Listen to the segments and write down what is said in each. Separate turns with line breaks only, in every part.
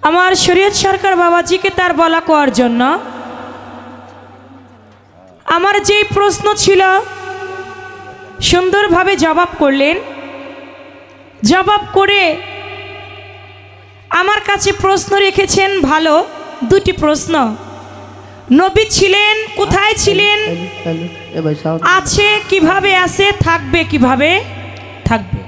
আমার শরীয়ত সরকার বাবাজিকে তার বলা করার জন্য আমার যেই প্রশ্ন ছিল সুন্দরভাবে জবাব করলেন। জবাব করে আমার কাছে প্রশ্ন রেখেছেন ভালো দুটি প্রশ্ন। নবী ছিলেন, কোথায় ছিলেন, আছে কিভাবে, আছে থাকবে কিভাবে থাকবে।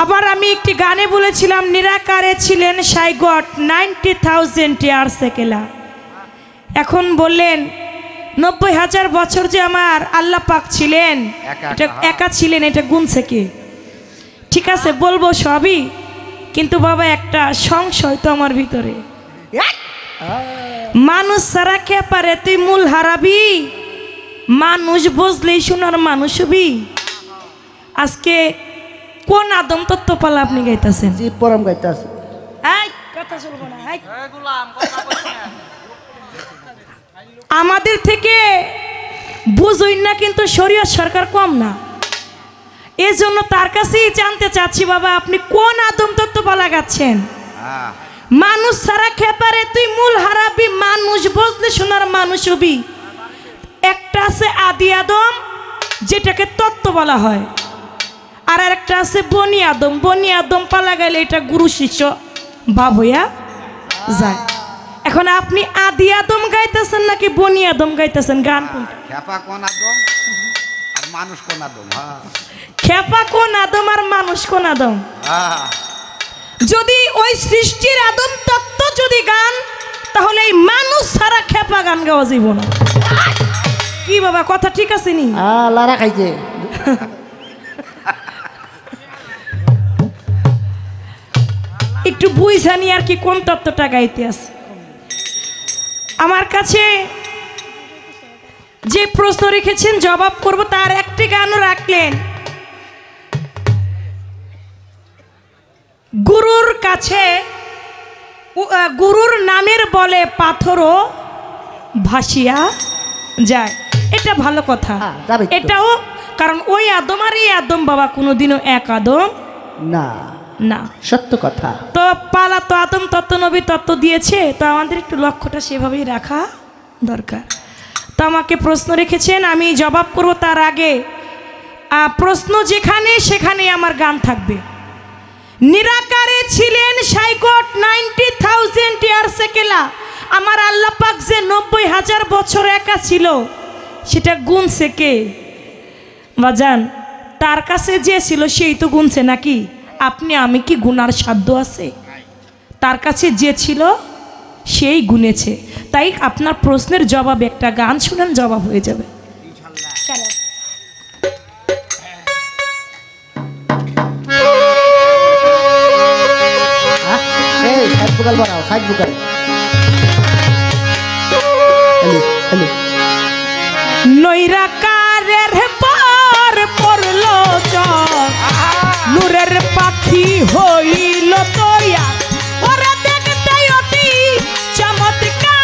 আবার আমি একটি গানে বলেছিলাম নিরাকারে ছিলেন সাই গট 90,000 ইয়ার্স একেলা। এখন বললেন 90,000 বছর যে আমার আল্লাহ পাক ছিলেন, এটা একা ছিলেন, এটা গুনছে কে? ঠিক আছে বলবো সবই, কিন্তু বাবা একটা সংশয় তো আমার ভিতরে। মানুষ সারা কে পারে, তুই মূল হারাবি, মানুষ বুঝলেই শোনার মানুষ হবি। আজকে কোন আদম তত্ত্ব পালা আপনি গাইতেছেন?
পরম গাইতেছে।
কথা চলবো না। আমাদের থেকে বুঝুই না, কিন্তু শরীয়ত সরকার কম না। এজন্য তার কাছেই জানতে চাচ্ছি বাবা আপনি কোন আদম তত্ত্ব পালা গাচ্ছেন? মানুষ সারা খেপারে তুই মূল হারাবি, মানুষ বুঝলে শোনার মানুষ হবি। একটা আছে আদি আদম যেটাকে তত্ত্ব বলা হয়, আর একটা আছে বনি আদম। বনি আদম পালা গেলে এটা গুরু শিষ্য ভাব হইয়া যায়। এখন আপনি আদি আদম গাইতেছেন নাকি বনি আদম গাইতেছেন? গান কোনটা?
খেপা কোন আদম আর মানুষ কোন আদম?
খেপা কোন আদম আর মানুষ কোন আদম? যদি ওই সৃষ্টির আদম তত্ত্ব যদি গান, তাহলে এই মানুষ ছাড়া খেপা গান গাওয়া যাইব না। কি বাবা কথা ঠিক আছে নি?
লারা খাইছে।
একটু বুঝানি আর কি কোন তত্ত্বটা গাইতে আছে। আমার কাছে যে প্রশ্ন রেখেছেন জবাব করব, তার একটি গানও রাখলেন। গুরুর কাছে গুরুর নামের বলে পাথরও ভাসিয়া যায়, এটা ভালো কথা। এটাও কারণ ওই আদম আর এই আদম বাবা কোনোদিনও এক আদম
না,
না,
সত্য কথা।
তো পালা তো আদম তত্ত্ব নবী তত্ত্ব দিয়েছে, তো আমাদের একটু লক্ষ্যটা সেভাবেই রাখা দরকার। তো আমাকে প্রশ্ন রেখেছেন, আমি জবাব করব। তার আগে প্রশ্ন যেখানে সেখানে আমার গান থাকবে। নিরাকারে ছিলেন সাইগট 90,000 ইয়ার্স একেলা। আমার আল্লাহ পাক যে 90,000 বছর একা ছিল সেটা গুনছে কে বাজান? তার কাছে যে ছিল সেই তো গুনছে নাকি? আপনি আমি কি গুনার সাধ্য আছে? তার কাছে যে ছিল সেই গুনেছে। তাই আপনার প্রশ্নের জবাব একটা গান শুনেন, জবাব হয়ে যাবে। নৈরাকারের পর পড়ল নূরের পাখি হইল তৈয়া, ওরা দেখতে অতি চমৎকার।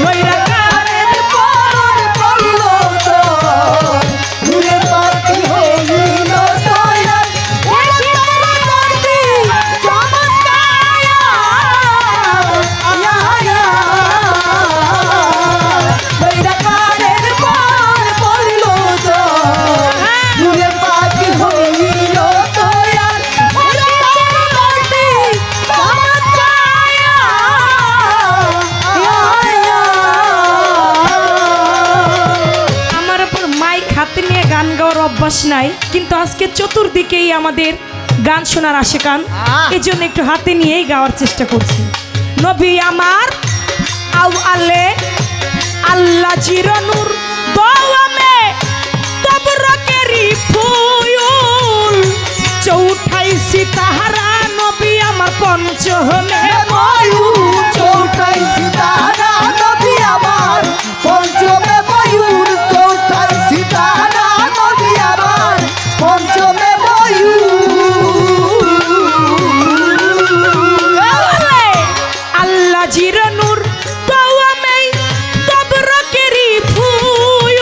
নৈরাকারের পর পড়ল নূরের পাখি হইল তৈয়া, অভ্যাস নাই, কিন্তু আজকে চতুর্দিকেই আমাদের গান শোনার আশেকান, এই জন্য একটু হাতে নিয়েই গাওয়ার চেষ্টা করছি। নবী আমার আউ আলে আল্লাহ জিরনুর দোয়ামে তবরকেরি ফুল, চৌঠাই সিতাহারা নবী আমার পঞ্চমে ময়ূর,
চৌঠাই সিতাহারা নবী আমার পঞ্চমে ময়ূর, চৌঠাই সিতাহারা নবী আমার পঞ্চমে ময়ূর।
আল্লাহ জিরনুর দোয়ামে তবরকেরি ফুল,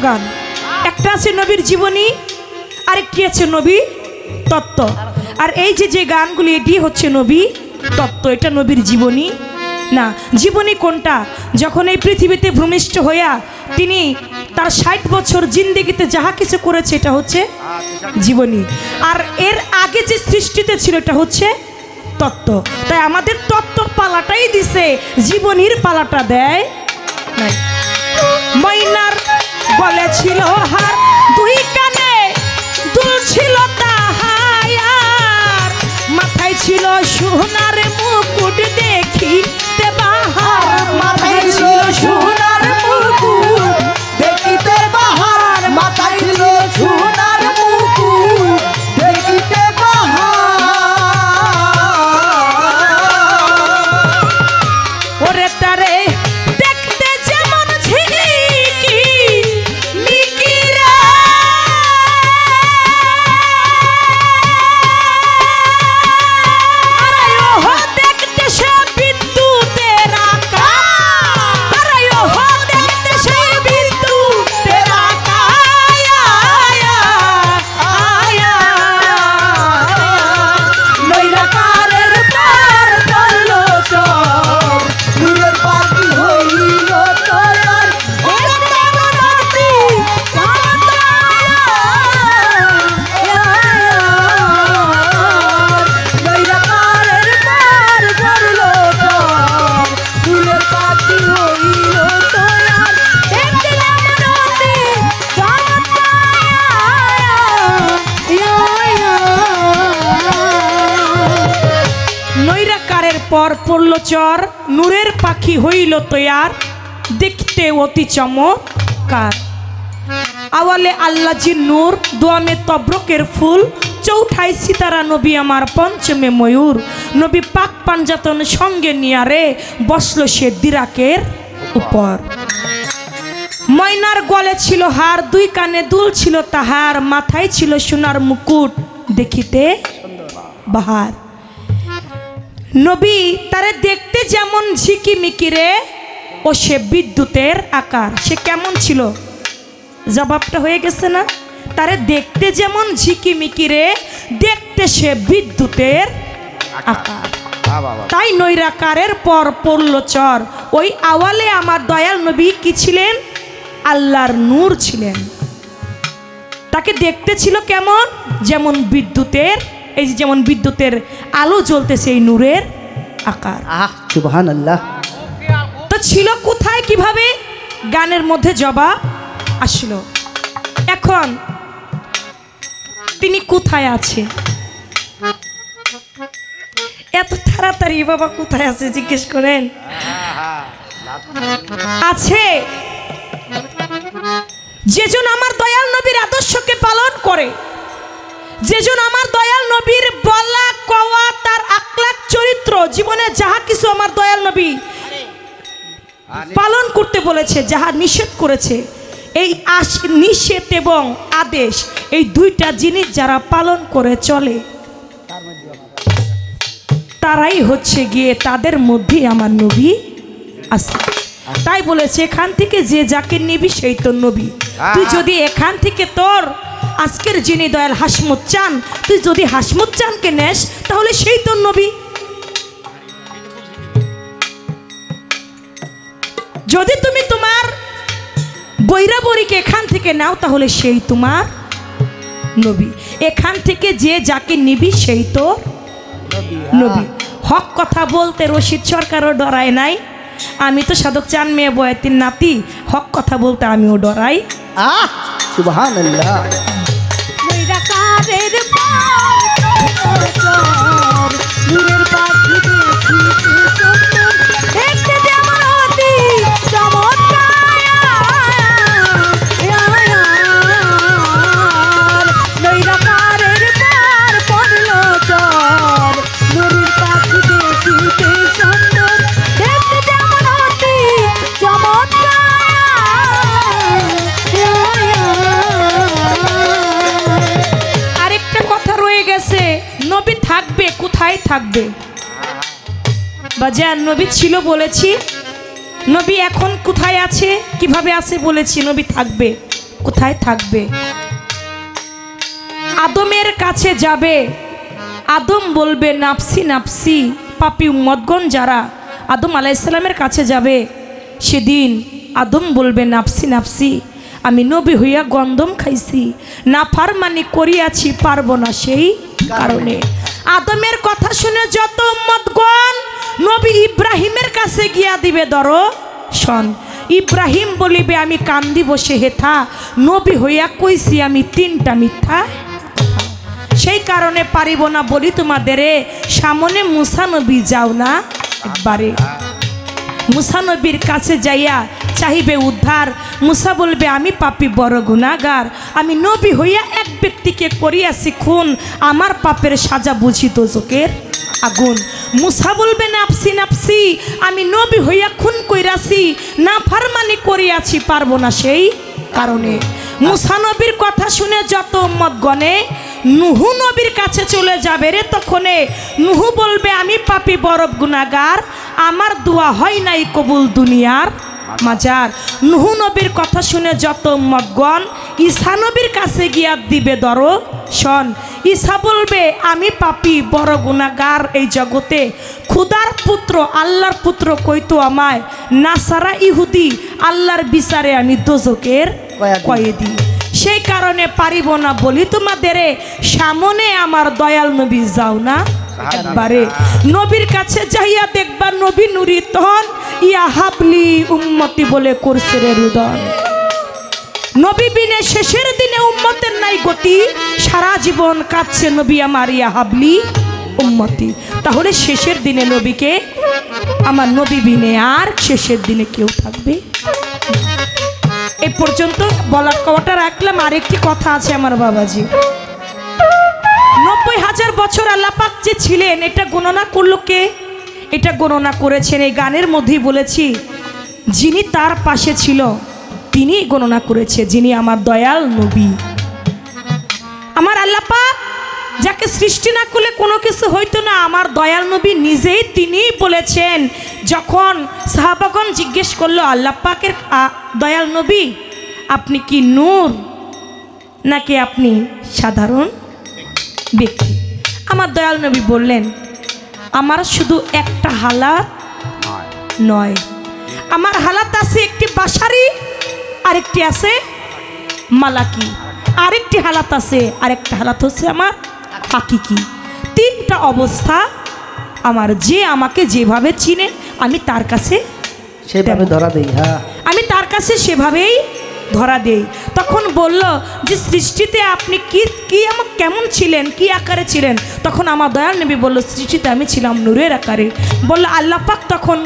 গান, একটা আছে নবীর জীবনী, আরেকটি আছে নবী তত্ত্ব। আর এই যে গানগুলি, এটি হচ্ছে নবী তত্ত্ব, এটা নবীর জীবনী না। জীবনী কোনটা? যখন এই পৃথিবীতে ভূমিষ্ঠ হইয়া তিনি তার 60 বছর জিন্দেগিতে যাহা কিছু করেছে, এটা হচ্ছে জীবনী। আর এর আগে যে সৃষ্টিতে ছিল, এটা হচ্ছে তত্ত্ব। তাই আমাদের তত্ত্ব পালাটাই দিছে, জীবনীর পালাটা দেয় নাই। ময়নার গলে ছিল হার, দুই কানে দুল ছিল তাহার, মাথায় ছিল সোনার মুকুট দেখিতে বাহার,
মাথায় ছিল সোনার মুকুট দেখিতে বাহার, মাথায় ছিল সোনার মুকুট দেখিতে বাহার।
ওরে তারে দেখতে যেমন ঝিলিকি মিকি রে, আরে ওহো দেখতে সে বিদ্যুতের আকার, আরে ওহো দেখতে সে বিদ্যুতের আকার, আয়া
নৈরাকারের পার করলো চর, নূরের পাখি হইল তয়ার, দেখতে মনাতি নৈরাকারের পার করলো চর, নূরের পাখি হইল তয়ার, দেখতে মনাতি
নৈরাকারের পর পড়ল চর, নূরের পাখি হইল তৈয়ার, দেখতে অতি চমৎকার। আওয়ালে আল্লাহজি নূর, দোয়ামে তবরকের ফুল, চৌঠায় সিতারা নবী আমার, পঞ্চমে ময়ূর। নবী পাক পাঞ্জাতন সঙ্গে নিয়ারে বসলো সে দিরাকের উপর। ময়নার গলে ছিল হার, দুই কানে দুল ছিল তাহার, মাথায় ছিল সোনার মুকুট দেখিতে বাহার। নবী তারে দেখতে যেমন ঝিকিমিকিরে, ও সে বিদ্যুতের আকার। সে কেমন ছিল? জবাবটা হয়ে গেছে না? তারে দেখতে যেমন ঝিকিমিকিরে, দেখতে সে বিদ্যুতের আকার। তাই নৈরাকারের পর পড়ল চর। ওই আওয়ালে আমার দয়াল নবী কি ছিলেন? আল্লাহর নূর ছিলেন। তাকে দেখতে ছিল কেমন? যেমন বিদ্যুতের, এই যে যেমন বিদ্যুতের আলো জ্বলতেছে, এই নূরের আকার।
সুবহানাল্লাহ।
তো ছিল কোথায়, কিভাবে? গানের মধ্যে জবাব আসলো। এখন তিনি কোথায় আছে? এত তাড়াতাড়ি বাবা কোথায় আছে জিজ্ঞেস করেন? আছে যেজন আমার দয়াল নবীর আদর্শকে পালন করে, যেজন আমার দয়াল নবীর বলা কওয়া, তার আকলাক চরিত্র, জীবনে যাহা কিছু আমার দয়াল নবী পালন করতে বলেছে, যাহা নিষেধ করেছে, এই নিষেধ এবং আদেশ, এই দুইটা জিনিস যারা পালন করে চলে, তারাই হচ্ছে গিয়ে, তাদের মধ্যে আমার নবী আছে। তাই বলেছে এখান থেকে যে যাকে নিবি সেই তোর নবী। তুই যদি এখান থেকে তোর আজকের যিনি দয়াল হাসমত চান, তুই যদি হাসমত চানকে নেস, তাহলে সেই তোর নবী। যদি তুমি তোমার বৈরাবরীকে এখান থেকে নাও, তাহলে সেই তোমার নবী। এখান থেকে যে যাকে নিবি সেই তোর নবী। হক কথা বলতে রশিদ সরকারও ডরায় নাই। আমি তো সাধক চান মেয়ে বয়াতির নাতি, হক কথা বলতে আমিও ডরাই।
সুবহানাল্লাহ। নৈরাকারের পার করলো চর, নূরের পাখি দেখিতে সুন্দর, দেখতে যেমন অতি চমৎকার। নৈরাকারের পার করলো চর, নূরের পাখি দেখিতে সুন্দর, দেখতে যেমন অতি চমৎকার।
আরেকটা কথা রয়ে গেছে, নবী থাকবে কোথায় থাকবে? বাজার নবী ছিল বলেছি, নবী এখন কোথায় আছে, কিভাবে আছে বলেছি, নবী থাকবে কোথায় থাকবে? আদমের কাছে যাবে, আদম বলবে নাফসি নাফসি। পাপী উম্মতগণ যারা আদম আলাইহিস সালামের কাছে যাবে, সেদিন আদম বলবে নাফসি নাফসি, আমি নবী হইয়া গন্ধম খাইছি, নাফরমানি করিয়াছি, পারবো না সেই কারণে। আদমের কথা শুনে যত উম্মতগণ নবী ইব্রাহিমের কাছে গিয়া দিবে দর্শন। ইব্রাহিম বলিবে আমি কান্দি বসে হেথা, নবী হইয়া কইছি আমি 3টা মিথ্যা। সেই কারণে পারিব না বলি তোমাদের, সামনে মুসা নবী যাও না একবারে। মুসা নবীর কাছে যাইয়া চাহিবে উদ্ধার। মুসা বলবে আমি পাপী বড় গুনাহগার, আমি নবী হইয়া এক ব্যক্তিকে করিয়াছি খুন, আমার পাপের সাজা বুঝি দোজকের আগুন। মুসা বলবে নাফসি নাফসি, আমি নবী হইয়া খুন কইরাছি, না ফারমানি করিয়াছি, পারবো না সেই কারণে। মুসা নবীর কথা শুনে যত উম্মত গণে নুহু নবীর কাছে চলে যাবে রে, তখনে নুহু বলবে আমি পাপী বড় গুনাহগার, আমার দোয়া হয় নাই কবুল দুনিয়ার মাজার। নুহু নবীর কথা শুনে যত উম্মতগণ ঈসা নবীর কাছে গিয়া দিবে দর্শন। ঈসা বলবে আমি পাপী বড় গুনাহগার, এই জগতে খুদার পুত্র আল্লাহর পুত্র কইতো আমায়, নাসারা ইহুদি আল্লাহর বিচারে আমি দোজকের কয়েদি। সেই কারণে পারিব না বলি তোমাদের, সামনে আমার দয়াল নবী যাও না একবারে। নবীর কাছে যাইয়া দেখবা নবী নুরি তখন ইয়া হাবলি উম্মতি বলে করছে রে রুদন। নবী বিনে শেষের দিনে উম্মতের নাই গতি, সারা জীবন কাঁদছে নবী আমার ইয়া হাবলি উম্মতি। তাহলে শেষের দিনে নবীকে, আমার নবী বিনে আর শেষের দিনে কেউ থাকবে? এই পর্যন্ত বলার কথাটা রাখলাম। আরেকটি কথা আছে আমার বাবাজি, 90,000 বছর আল্লাহ পাক যে ছিলেন, এটা গণনা করলো কে? এটা গণনা করেছেন, এই গানের মধ্যেই বলেছি, যিনি তার পাশে ছিল তিনি গণনা করেছে, যিনি আমার দয়াল নবী। আমার আল্লাহ পাক যাকে সৃষ্টি না করলে কোনো কিছু হইতো না, আমার দয়াল নবী নিজেই তিনি বলেছেন। যখন সাহাবাগণ জিজ্ঞেস করলো আল্লাহ পাকের দয়াল নবী আপনি কি নূর নাকি আপনি সাধারণ ব্যক্তি? আমার দয়াল নবী বললেন আমার শুধু একটা হালাত নয়, আমার হালাত আছে একটি বাশারি, আরেকটি আছে মালাকি, আরেকটি হালাত আছে, আরেকটা হালাত হচ্ছে আমার হাকিকি। 3টা অবস্থা আমার, যে আমাকে যেভাবে চিনে আমি তার কাছে
সেভাবে ধরা দেই। হ্যাঁ,
আমি তার কাছে সেভাবেই ধরা দেই। তখন বলল যে সৃষ্টিতে আপনি কি কি আমাকে কেমন ছিলেন, কি আকারে ছিলেন? তখন আমার দয়াল নবী বলল সৃষ্টিতে আমি ছিলাম নূরের আকারে। বলল আল্লাহ পাক তখন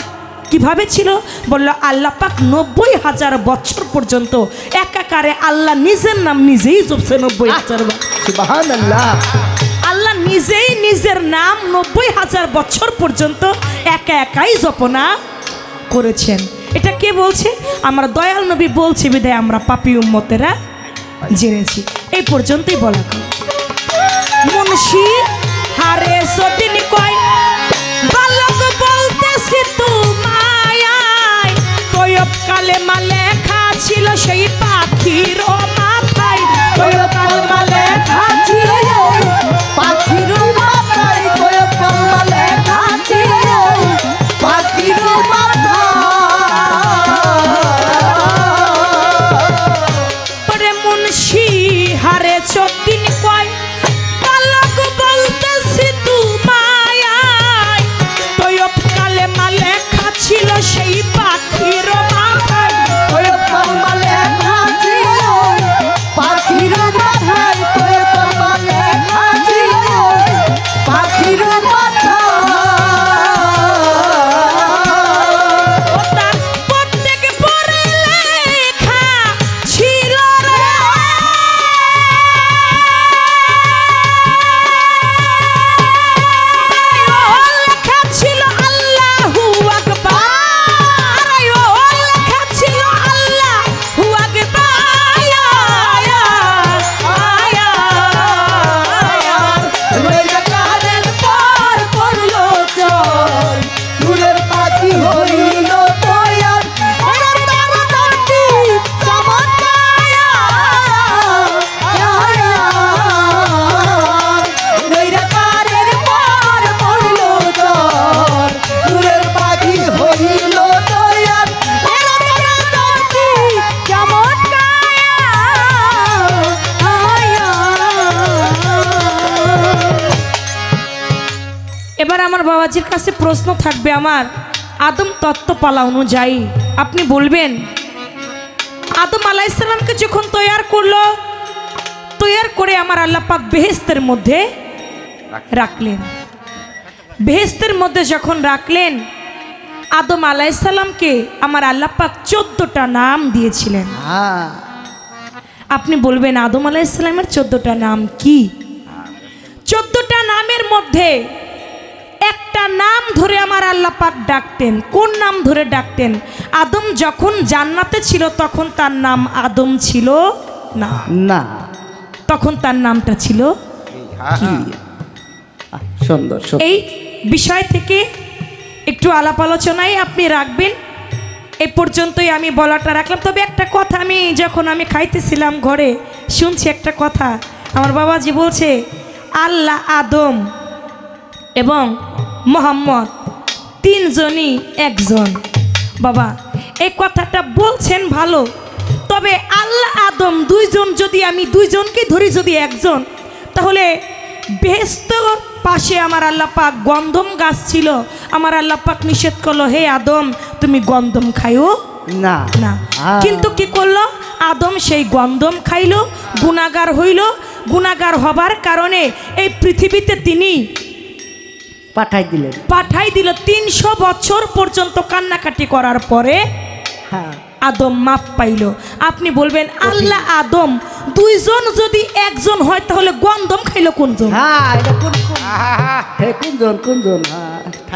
কিভাবে ছিল? বলল আল্লাহ পাক 90,000 বছর পর্যন্ত একাকারে আল্লাহ নিজের নাম নিজেই জপছে। 90,000
সুবহানাল্লাহ।
আল্লাহ নিজেই নিজের নাম 90,000 বছর পর্যন্ত একা একাই জপনা করেছেন। এটা কে বলছে? আমার দয়াল নবী বলছে, বিধায় আমরা পাপী উম্মতেরা জেনেছি। এই পর্যন্তই বলা। মুন্সি হারে সদিন কয় বালক বলতেছি তোমায়, তয়ব কালেমা লেখা ছিল সেই পাখির মাথায়, তয়ব কালেমা লেখা ছিল
পাখির মাথায়, তয়ব কালেমা লেখা ছিল পাখির মাথায়।
পরে মুন্সি হারে চদিন কয় বালক বলতেছি তোমায়, তয়ব কালেমা লেখা ছিল সেই পাখির মাথায়,
তয়ব কালেমা লেখা ছিল পাখির মাথায়, তয়ব কালেমা লেখা ছিল পাখির মাথায়।
তার প্রত্যেক পরে লেখা ছিল রে এবার আমার বাবাজির কাছে প্রশ্ন থাকবে আমার আদম তত্ত্বপালা অনুযায়ী আপনি বলবেন আদম আলাইহিসসালামকে যখন তৈয়ার করলো, তৈয়ার করে আমার আল্লাহ পাক বেহেশতের মধ্যে রাখলেন। বেহেশতের মধ্যে যখন রাখলেন আদম আলাইহিসসালামকে আমার আল্লাহ পাক 14টা নাম দিয়েছিলেন।
হ্যাঁ
আপনি বলবেন আদম আলাইহিসসালামের 14টা নাম কি? 14টা নামের মধ্যে একটা নাম ধরে আমার আল্লাহ পাক ডাকতেন। কোন নাম ধরে ডাকতেন? আদম যখন জান্নাতে ছিল তখন তার নাম আদম ছিল না,
না
তখন তার নামটা ছিল
কি? সুন্দর সুন্দর।
এই বিষয় থেকে একটু আলাপ আলোচনায় আপনি রাখবেন। এই পর্যন্তই আমি বলাটা রাখলাম। তবে একটা কথা, আমি যখন আমি খাইতেছিলাম ঘরে শুনছি একটা কথা, আমার বাবাজি বলছে আল্লাহ, আদম এবং মোহাম্মদ তিনজনই একজন। বাবা এই কথাটা বলছেন ভালো, তবে আল্লাহ আদম দুইজন, যদি আমি দুইজনকে ধরি যদি একজন, তাহলে বেহেশতের পাশে আমার আল্লাহ পাক গন্ধম গাছ ছিল। আমার আল্লাহ পাক নিষেধ করলো হে আদম তুমি গন্ধম খাইও
না
না। কিন্তু কি করলো? আদম সেই গন্ধম খাইলো, গুনাহগার হইল। গুনাহগার হবার কারণে এই পৃথিবীতে তিনি পাঠাই দিল। 300 বছর পর্যন্ত কান্নাকাটি করার পরে
হ্যাঁ
আদম মাপ পাইল। আপনি বলবেন আল্লাহ আদম দুইজন যদি একজন হয় তাহলে গন্ধম খাইলো কোনজন?
হ্যাঁ এটা কোনজন?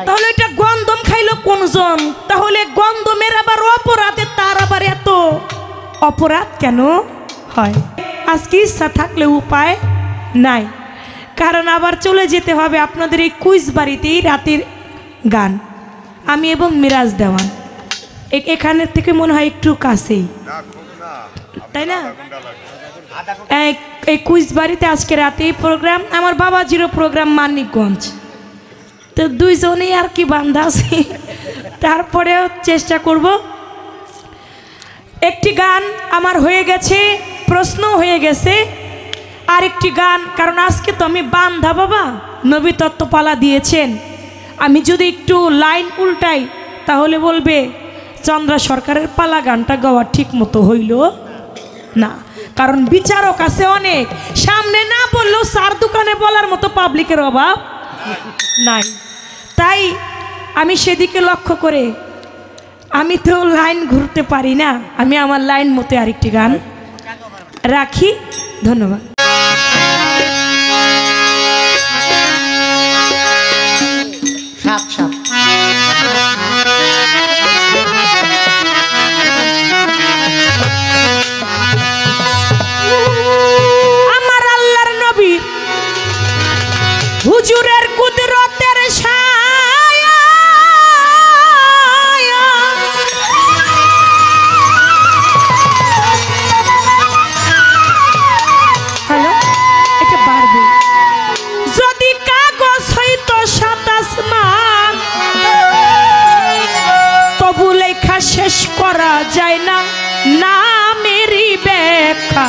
তাহলে এটা গন্ধম খাইলো কোনজন? তাহলে গন্ধমের আবার অপরাধে তার আবার এত অপরাধ কেন হয়? আজকে ইচ্ছা থাকলে উপায় নাই, কারণ আবার চলে যেতে হবে আপনাদের এই কুইজ বাড়িতেই রাতের গান। আমি এবং মিরাজ দেওয়ান এখানের থেকে মনে হয় একটু কাছেই, তাই না? এই কুইজ বাড়িতে আজকে রাতেই প্রোগ্রাম। আমার বাবাজিরও প্রোগ্রাম মানিকগঞ্জ। তো দুইজনেই আর কি বান্ধা আছে, তারপরেও চেষ্টা করব। একটি গান আমার হয়ে গেছে, প্রশ্ন হয়ে গেছে, আর একটি গান, কারণ আজকে তো আমি বান্ধা বাবা নবী তত্ত্বপালা দিয়েছেন। আমি যদি একটু লাইন উল্টাই তাহলে বলবে চন্দ্রা সরকারের পালা গানটা গাওয়া ঠিক মতো হইল না, কারণ বিচারক আছে অনেক, সামনে না বললেও চার দোকানে বলার মতো পাবলিকের অভাব নাই। তাই আমি সেদিকে লক্ষ্য করে আমি তো লাইন ঘুরতে পারি না, আমি আমার লাইন মতো আরেকটি গান রাখি। ধন্যবাদ।
সাপ সাপ
আমার আল্লাহর নবী হুজুরের কুদরতের ছায়া, হ্যালো এটা বাড়বে। যদি কাগজ হইতো 27 মান, তবু লেখা শেষ করা যায় না নামেরই ব্যাখ্যা।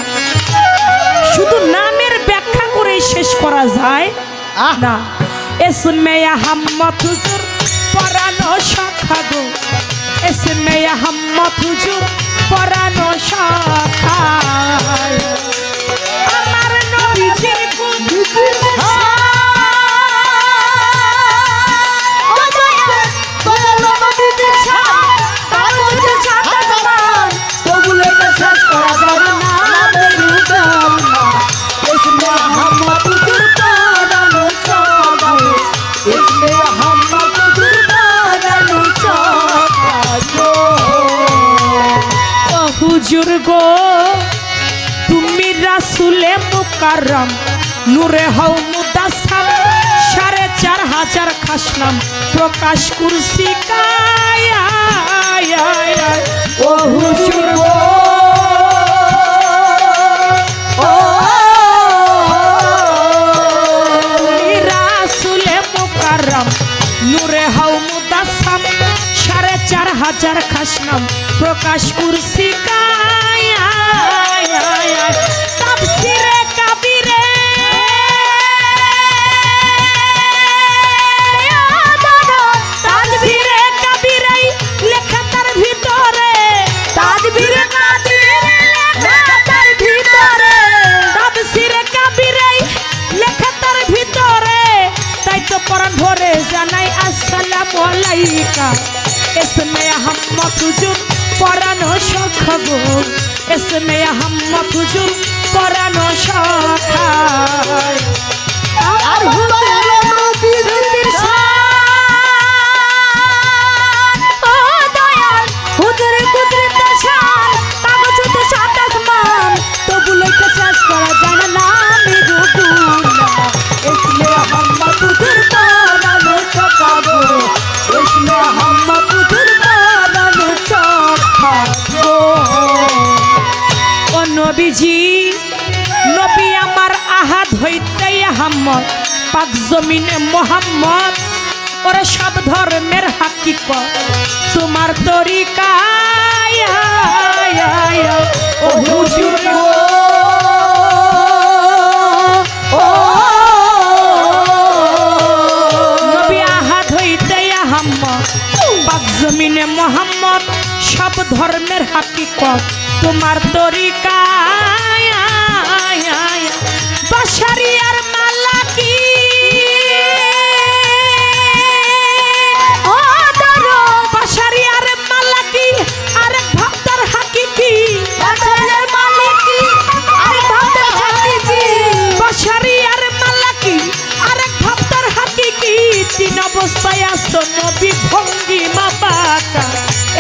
শুধু নামের ব্যাখ্যা করে শেষ করা যায় না। এসমে আহমদ হুজুর পরানো শাখা গো, এসমে আহমদ হুজুর পরানো শাখা। আমার নবীজির হুজুর গো তুমি রাসূলে মুকাররম নূরে হও মুদাসসাম, 4500 খাসনাম প্রকাশ কুরসি কায়া। ও হুজুর গো তুমি রাসূলে মুকাররম নূরে হও মুদাসসাম, 4500 খাসনাম প্রকাশ কুরসি কায়া। তাফসীরে কাবীরে तरीका इसमें हम मखजूर परानो शखगो इसमें हम मखजूर परानो शखाय
আর হুদয়ালো নবীর
ও দয়াল হুজুর কুদরত শান কাগজতে সাত আসমান তবু লইতে চাষ করা জানা না মেরুগুনা
इसमें हम मधुर पारानो चखाबो इसमें हम मधुर पारानो चखाबो
ও নবীজি নবী আমার আহাদ হইতে আহমদ পাক জমিনে মোহাম্মদ ওরে সব ধর্মের হাকিকত তোমার তরিকায় ও হুজুর গো। নবী আহাদ হইতে আহমদ পাক জমিনে মোহাম্মদ সব ধর্মের হাকিকত তোমার তরিকায় বাশারিয়ার মালাকি ও দারো বাশারিয়ার মালাকি আরেক ভক্তর হাকিকি
বাশারিয়ার মালিকি আরেক ভক্তর হাকিকি
বাশারিয়ার মালাকি আরেক ভক্তর হাকিকি তিন অবস্থায় আসো নবী ভঙ্গি মাবাকা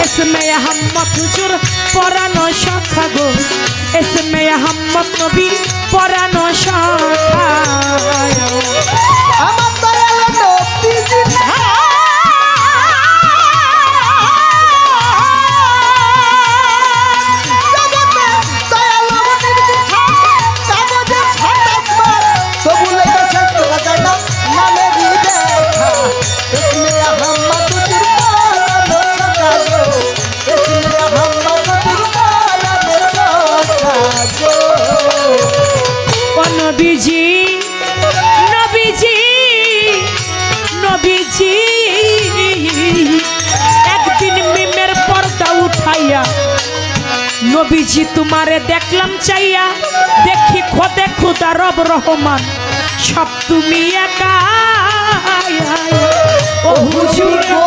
इसमें हम मखजूर परानो शखागो इसमें हम नबी परानो शखाय
আমার দয়ালো নবীজি জগতে দয়ালো নবীজি কাগজে সাত আসমান তবু লেখা শেষ করা যায় না নামেরই দেখা इसमें हम मधुर पारानो चखाবো इसमें हम मधुर पारानो चखाবো
ও নবীজি নবীজি নবীজি একদিন মিমের পর্দা উঠাইয়া নবীজি তোমারে দেখলাম চাইয়া দেখি খোদে খুদা রব রহমান সব তুমি একা ও হুজুর গো।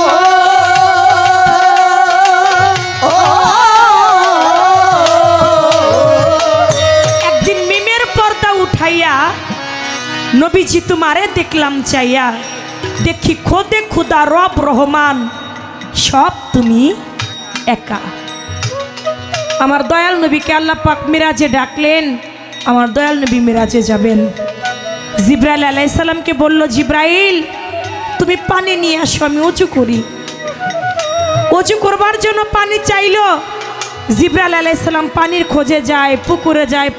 একদিন মিমের পর্দা উঠাইয়া নবীজি তোমারে দেখলাম চাইয়া দেখি খোদে খুদা রব রহমান সব তুমি একা। আমার দয়াল নবীকে আল্লাহ পাক মিরাজে ডাকলেন আমার দয়াল নবী মিরাজে যাবেন জিব্রাইল আলাইহিস সালামকে বলল জিব্রাইল তুমি পানি নিয়ে আসো আমি উঁচু করি উঁচু করবার জন্য পানি চাইলো জিব্রাইল আলাইহিস সালাম পানির খোঁজে যায়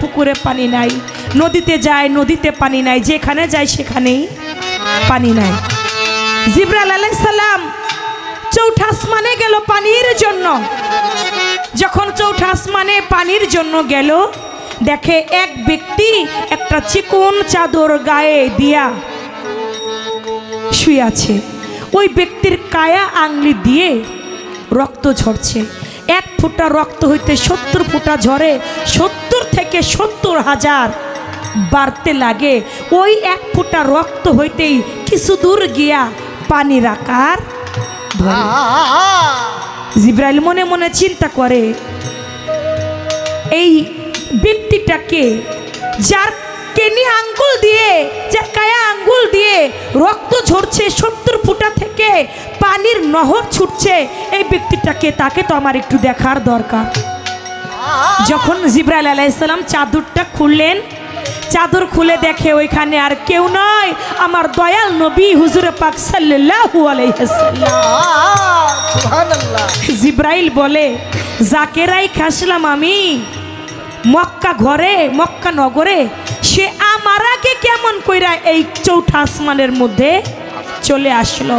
পুকুরে পানি নাই নদীতে যায় নদীতে পানি নাই যেখানে যায় সেখানেই পানি নাই জিব্রাইল আলাইহিস সালাম চৌঠা আসমানে গেল পানির জন্য যখন চৌঠা আসমানে পানির জন্য গেল দেখে এক ব্যক্তি একটা চিকন চাদর গায়ে দিয়া শুয়ে আছে ওই ব্যক্তির কায়া আংলি দিয়ে রক্ত ঝরছে এক ফোঁটা রক্ত হইতে 70 ফোঁটা ঝরে 70 থেকে 70,000 বাড়তে লাগে ওই এক ফোঁটা রক্ত হইতেই কিছু দূর গিয়া পানির আকার ধরে জিব্রাইল মনে মনে চিন্তা করে এই ব্যক্তিটাকে যার কেনি আঙ্গুল দিয়ে যার কায়া আঙ্গুল দিয়ে রক্ত ঝরছে 70 ফোঁটা থেকে পানির নহর ছুটছে এই ব্যক্তিটাকে তাকে তো আমার একটু দেখার দরকার। যখন জিব্রাইল আলাইহিস সালাম চাদরটা খুললেন চাদর খুলে দেখে ওইখানে আর কেউ নয় আমার দয়াল নবী হুজুর পাক সাল্লাল্লাহু আলাইহি ওয়াসাল্লাম।
সুবহানাল্লাহ।
জিব্রাইল বলে যাকে রাইখা আসলাম আমি মক্কা ঘরে মক্কা নগরে সে আমার আগে কেমন কইরা এই চৌঠা আসমানের মধ্যে চলে আসলো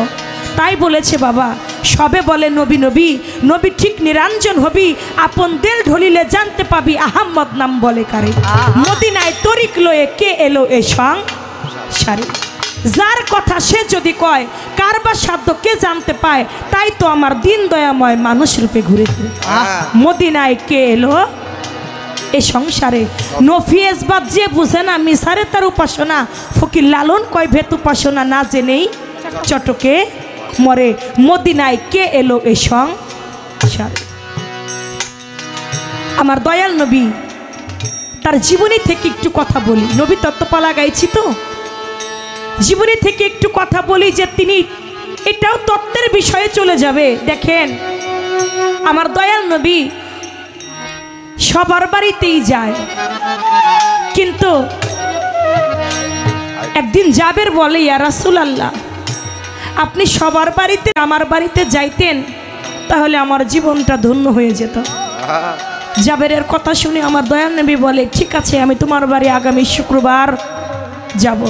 তাই বলেছে বাবা সবে বলে নবী নবী নবী ঠিক নিরঞ্জন হবি আপন দিল ঢলিলে জানতে পাবি আহমদ নাম বলে কারে মদিনায় তরিক লয়ে কে এলো এ সংসারে যার কথা সে যদি কয় কারবার শব্দ কে জানতে পায় তাই তো আমার দিন দয়াময় মানুষ রূপে ঘুরে ঘুরে মদিনায় কে এলো এ সংসারে নফিয়েস বাদ যে বুঝে না মিসারে তার উপাসনা ফকির লালন কয় ভেত উপাসনা না জেনেই চটকে মরে মদিনায় কে এলো এ সংসারে। আমার দয়াল নবী তার জীবনী থেকে একটু কথা বলি, নবী তত্ত্বপালা গাইছি তো, জীবনী থেকে একটু কথা বলি যে তিনি এটাও তত্ত্বের বিষয়ে চলে যাবে। দেখেন আমার দয়াল নবী সবার বাড়িতেই যায়, কিন্তু একদিন জাবের বলে, ইয়া রাসূলুল্লাহ, আপনি সবার বাড়িতে আমার বাড়িতে যাইতেন তাহলে আমার জীবনটা ধন্য হয়ে যেত। জাবেরের কথা শুনে আমার দয়াল নবী বলে, ঠিক আছে, আমি তোমার বাড়ি আগামী শুক্রবার যাব।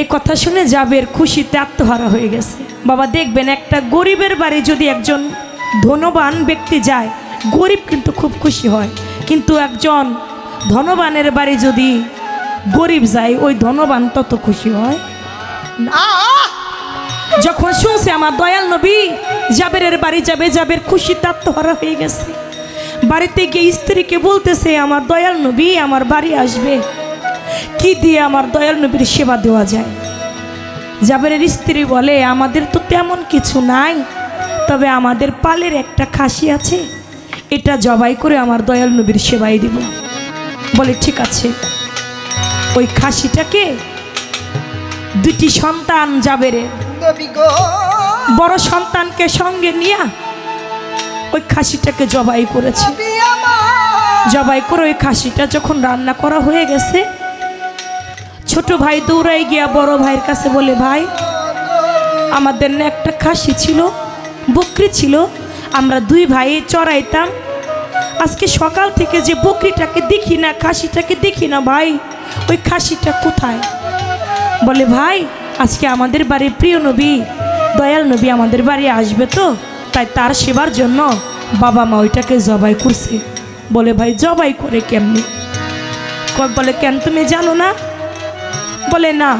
এই কথা শুনে জাবের খুশিতে আত্মহারা হয়ে গেছে। বাবা দেখবেন, একটা গরিবের বাড়ি যদি একজন ধনবান ব্যক্তি যায়, গরিব কিন্তু খুব খুশি হয়, কিন্তু একজন ধনবানের বাড়ি যদি গরিব যায়, ওই ধনবান তত খুশি হয় না। যখন শুনছে আমার দয়াল নবী জাবেরের বাড়ি যাবে, জাবের খুশিতে আত্মহারা হয়ে গেছে। বাড়িতে গিয়ে স্ত্রীকে বলতেছে, আমার দয়াল নবী আমার বাড়ি আসবে, কি দিয়ে আমার দয়াল নবীর সেবা দেওয়া যায়? জাবেরের স্ত্রী বলে, আমাদের তো তেমন কিছু নাই, তবে আমাদের পালের একটা খাসি আছে, এটা জবাই করে আমার দয়াল নবীর সেবাই দিব। বলে ঠিক আছে। ওই খাসিটাকে দুটি সন্তান জাবেরের, বড় সন্তানকে সঙ্গে নিয়ে ওই খাসিটাকে জবাই করেছে। জবাই করে ওই খাসিটা যখন রান্না করা হয়ে গেছে, ছোট ভাই দৌড়াই গিয়া বড় ভাইয়ের কাছে বলে, ভাই আমাদের না একটা খাসি ছিল, বকরি ছিল, আমরা দুই ভাই চড়াইতাম, আজকে সকাল থেকে যে বকরিটাকে দেখি না, খাসিটাকে দেখি না, ভাই ওই খাসিটা কোথায়? বলে, ভাই আজকে আমাদের বাড়ির প্রিয় নবী দয়াল নবী আমাদের বাড়ি আসবে, তো তাই তার সেবার জন্য বাবা মা ওইটাকে জবাই করছে। বলে, ভাই জবাই করে কেমনি? বলে, কেন তুমি জানো না? বলে, না।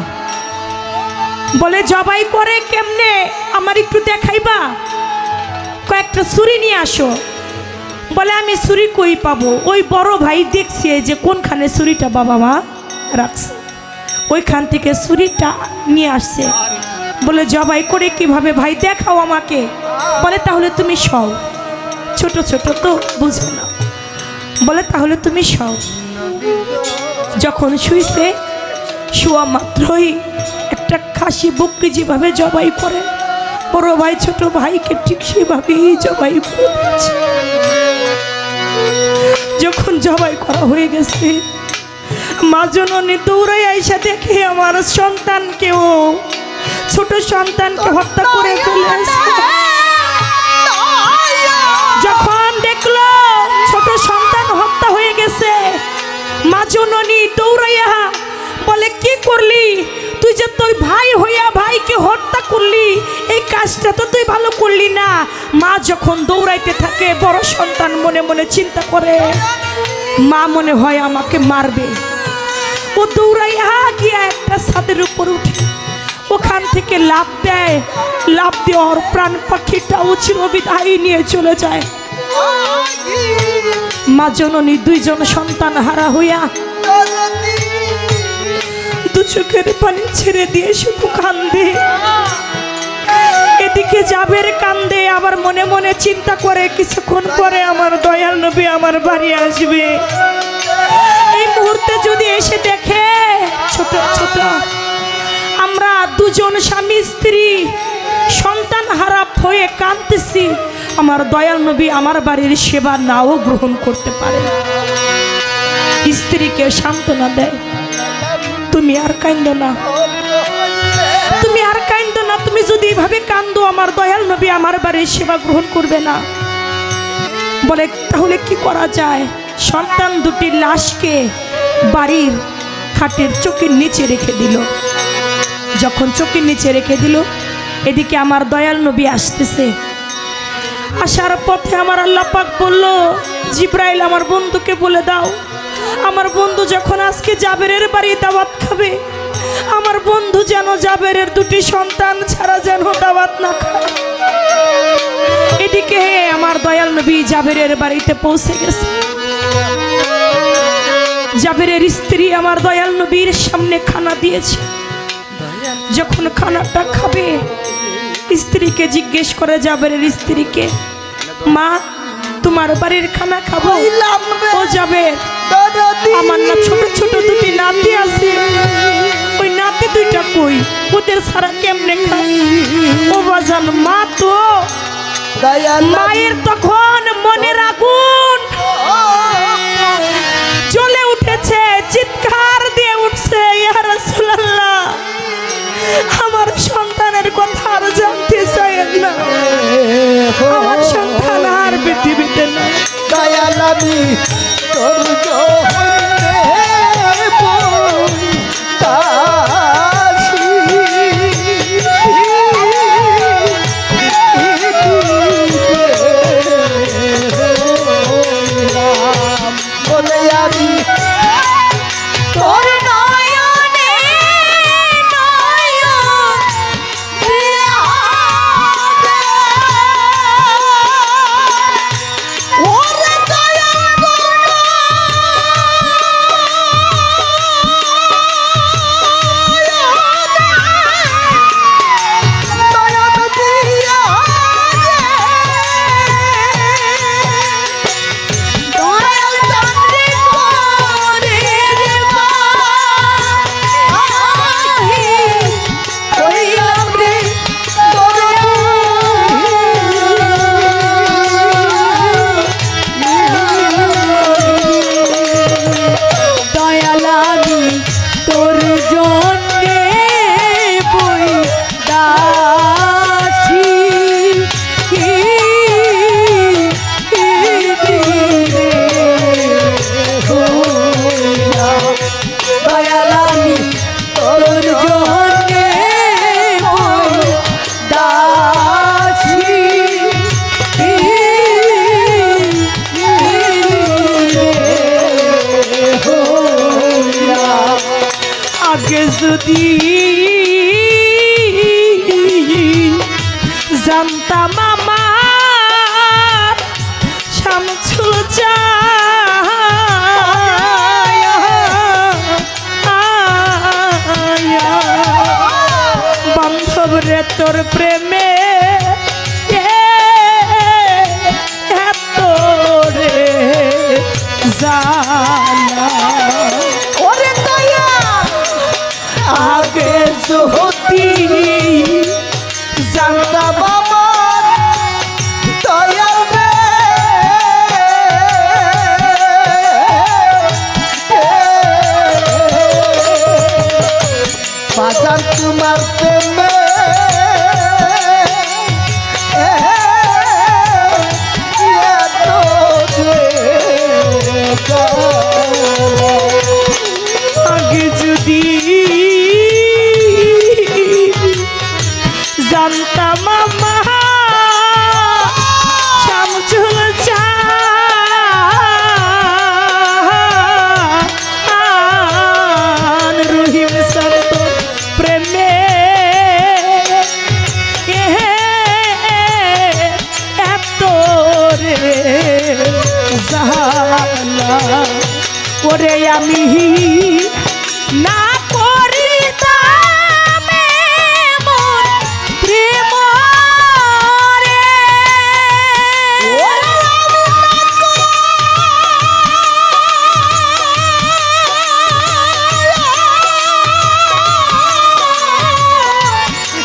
বলে, জবাই করে কেমনে আমার একটু দেখাইবা? কয়েকটা ছুরি নিয়ে আসো। বলে, আমি ছুরি কই পাবো? ওই বড় ভাই দেখছে যে কোনখানে ছুরিটা বাবা মা রাখছে, ওইখান থেকে ছুরিটা নিয়ে আসছে। বলে, জবাই করে কিভাবে ভাই দেখাও আমাকে। বলে, তাহলে তুমি সও, ছোট ছোট তো বুঝে না। বলে, তাহলে তুমি সও। যখন শুইছে, শোয়া মাত্রই একটা খাসি বকরি যেভাবে জবাই করে, বড় ভাই ছোট ভাইকে ঠিক সেভাবেই জবাই করে দিচ্ছে। যখন জবাই করা হয়ে গেছে, মা জননী দৌড়াই আইসা দেখে আমার সন্তানকেও, ছোট সন্তানকে হত্যা করে ফেলেছে। যখন দেখলো ছোট সন্তান হত্যা হয়ে গেছে, মা জননী দৌড়াইয়া বলে, কি করলি তুই? যে তুই ভাই হইয়া ভাইকে হত্যা করলি, এই কাজটা তো তুই ভালো করলি না। মা যখন দৌড়াইতে থাকে, বড় সন্তান মনে মনে চিন্তা করে, মা মনে হয় আমাকে মারবে। ও দৌড়াইয়া গিয়া একটা ছাদের উপর উঠে ওখান থেকে লাফ দেয়। লাফ দেওয়ার প্রাণ পাখিটাও চিরবিদায় নিয়ে চলে যায়। মা জননী দুইজন সন্তান হারা হইয়া দু চোখের পানি ছেড়ে দিয়ে শুধু কান্দে। এদিকে জাবের কান্দে, আবার মনে মনে চিন্তা করে, কিছুক্ষণ পরে আমার দয়াল নবী আমার বাড়ি আসবে। এই মুহূর্তে যদি এসে দেখে ছোট ছোট আমরা দুজন স্বামী স্ত্রী সন্তান হারা হয়ে কাঁদতেছি, আমার দয়াল নবী আমার বাড়ির সেবা নাও গ্রহণ করতে পারে। স্ত্রীকে সান্ত্বনা দেয়, তুমি আর কাঁদো না, তুমি আর কাঁদো না, তুমি যদি এইভাবে কান্দো আমার দয়াল নবী আমার বাড়ির সেবা গ্রহণ করবে না। বলে, তাহলে কি করা যায়? সন্তান দুটির লাশকে বাড়ির খাটের চৌকির নিচে রেখে দিল। যখন চৌকির নিচে রেখে দিল, এদিকে আমার দয়াল নবী আসতেছে। আসার পথে আমার আল্লাহ পাক বলল, জিব্রাইল আমার বন্ধুকে বলে দাও, আমার বন্ধু যখন আজকে জাবেরের বাড়ি দাওয়াত খাবে, আমার বন্ধু যেন জাবেরের দুটি সন্তান ছাড়া যেন দাওয়াত না খায়। এদিকে আমার দয়াল নবী জাবেরের বাড়িতে পৌঁছে গেছে। জাবেরের স্ত্রী আমার দয়াল নবীর সামনে খানা দিয়েছে। যখন খানাটা খাবে স্ত্রীকে জিজ্ঞেস করে জাবেরের স্ত্রীকে, মা তোমার বাড়ির খানা খাবো? ও যাবে, আমার না ছোট ছোট দুটি নাতি আছে, ওই নাতি দুইটা কই, ওদের ছাড়া কেমনে খাই? ও বাজান মা তো মায়ের তখন মনের আগুন জ্বলে উঠেছে, চিৎকার দিয়ে উঠছে, ইয়া রাসূলুল্লাহ আমার সন্তানের কথা আর জানতে চাই না, আমার সন্তান আর পৃথিবীতে না।
দয়াল আমি তোর বলে আমি তোর নয়নে নয়ন দিয়া ওরে দয়াল
আগে যদি জানতাম আমার শামসুল বান্ধব রে তোর প্রেমে এত রে জানা আগে যদি
জানতাম আমার দয়াল রে বাজার তোমার প্রেমে
আগে যদি জানতাম আমার শামসুল রহিম সন্ত প্রেমে এত রে জানা ওরে আমি না করিতাম এমন প্রেম রে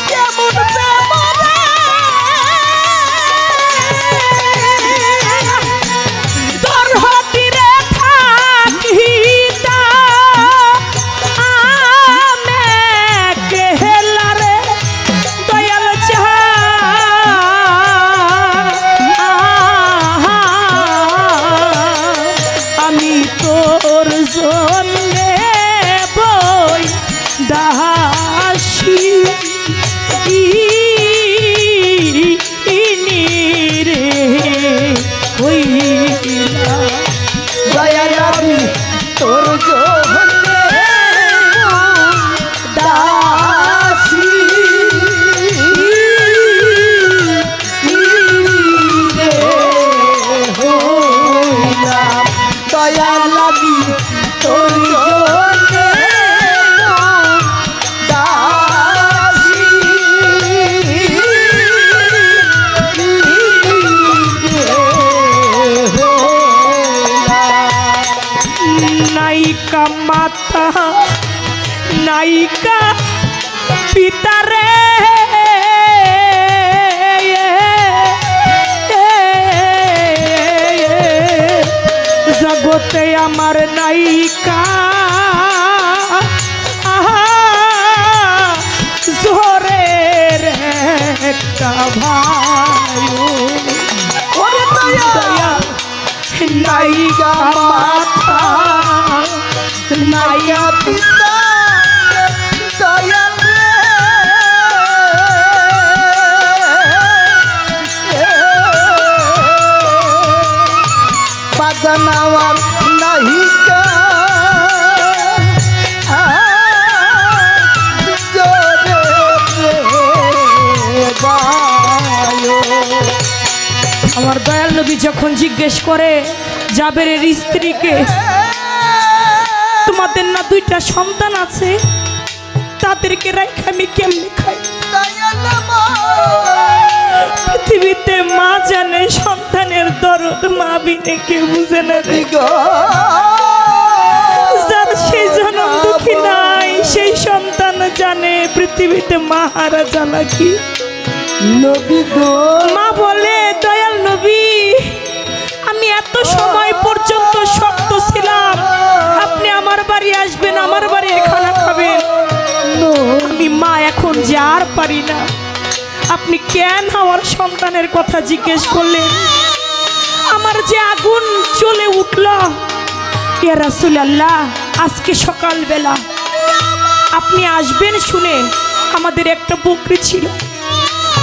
কেমন প্রেম তোর হতিরে থাকিতা আমি তোর জন্যে বই দাসী রে হইলা
দয়াল আমি তোর জন্যে দাসী রে হইলাম দয়াল আমি তোর জন্যে দাসী
নায়িকা মাতা নায়িকা পিতারে জগতে আমার নায়িকা জোরের একটা ভাই
ওরে দয়া
নায়িকা মাতা
নাইয়া পিতা দয়াল রে বাজানাওয়ার নাহিকা জোরে রে বায়ো।
আমার দয়াল নবী যখন জিজ্ঞেস করে জাবেরের স্ত্রীকে, তোমাদের না দুইটা সন্তান আছে, তাদেরকে রেখে আমি কেমনি খাই? পৃথিবীতে মা জানে সন্তানের দরদ, মা বিনে কেউ বুঝে না রে। যার সেই জনম দুঃখী নাই, সেই সন্তান জানে পৃথিবীতে মা হারা জ্বালা কি।
নবী গো
মা বলে, দয়াল নবী আমি এত সময় পর্যন্ত শক্ত ছিলাম, আপনি আমার বাড়ি আসবেন, আমার বাড়ির খানা খাবেন, আমি মা এখন যে আর পারি না। আপনি কেন আমার সন্তানের কথা জিজ্ঞেস করলেন? আমার যে আগুন জ্বলে উঠল। ইয়া রাসূলুল্লাহ, আজকে সকালবেলা আপনি আসবেন শুনে আমাদের একটা বকরি ছিল,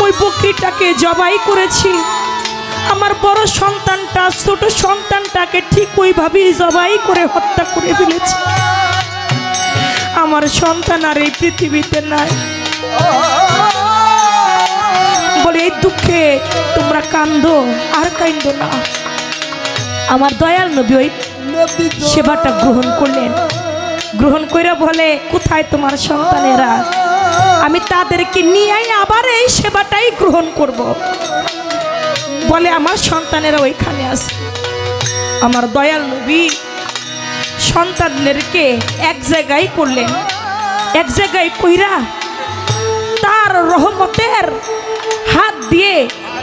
ওই বকরিটাকে জবাই করেছি। আমার বড় সন্তানটা ছোট সন্তানটাকে ঠিক ওইভাবেই জবাই করে হত্যা করে ফেলেছি। আমার সন্তান আর এই পৃথিবীতে নাই। বলে এই দুঃখে তোমরা কান্দো, আর কান্দো না। আমার দয়াল নবী ওই সেবাটা গ্রহণ করলেন। গ্রহণ করে বলে, কোথায় তোমার সন্তানেরা? আমি তাদেরকে নিয়ে আবার এই সেবাটাই গ্রহণ করব। বলে আমার সন্তানেরা ওইখানে আছে। আমার দয়াল নবী সন্তানদেরকে এক জায়গায় করলেন, এক জায়গায় কইরা তার রহমতের হাত দিয়ে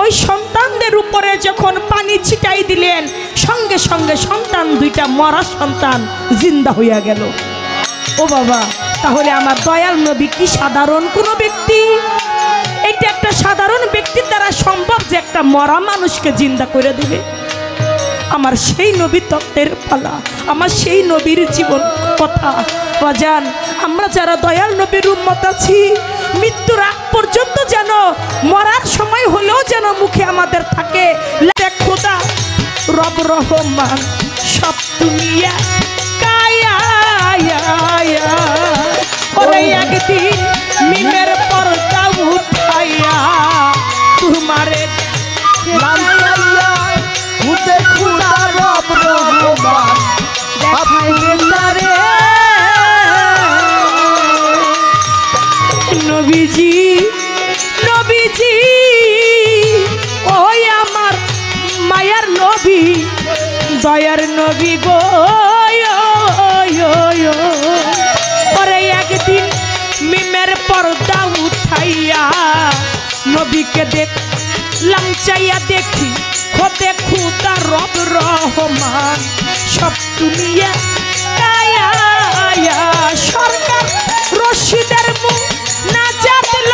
ওই সন্তানদের উপরে যখন পানি ছিটাই দিলেন, সঙ্গে সঙ্গে সন্তান দুইটা মরা সন্তান জিন্দা হইয়া গেল। ও বাবা, তাহলে আমার দয়াল নবী কি সাধারণ কোনো ব্যক্তি? এটা একটা সাধারণ ব্যক্তির দ্বারা সম্ভব যে একটা মরা মানুষকে জিন্দা করে দেবে? আমার সেই নবী তত্ত্বের পালা, আমার সেই নবীর জীবন কথা। বাজান, আমরা যারা দয়াল নবীর উম্মত আছি, মৃত্যুর আগ পর্যন্ত যেন, মরার সময় হলেও যেন মুখে আমাদের থাকে খোদা রব রহমান সব দুনিয়া কায়া। ওরে একদিন মিমের পর্দা উঠাইয়া তোমারে
খুদে খুদা রব রহমান
নবীজি নবীজি ওই আমার মায়ার নবী, দয়ার নবী গো। ওরে একদিন মিমের পর্দা উঠাইয়া নবীকে দেখলাম, চাইয়া দেখি খোদে খুদা রব রহমান সব দুনিয়া কায়া। সরকার রশিদের মুখ না জাতল,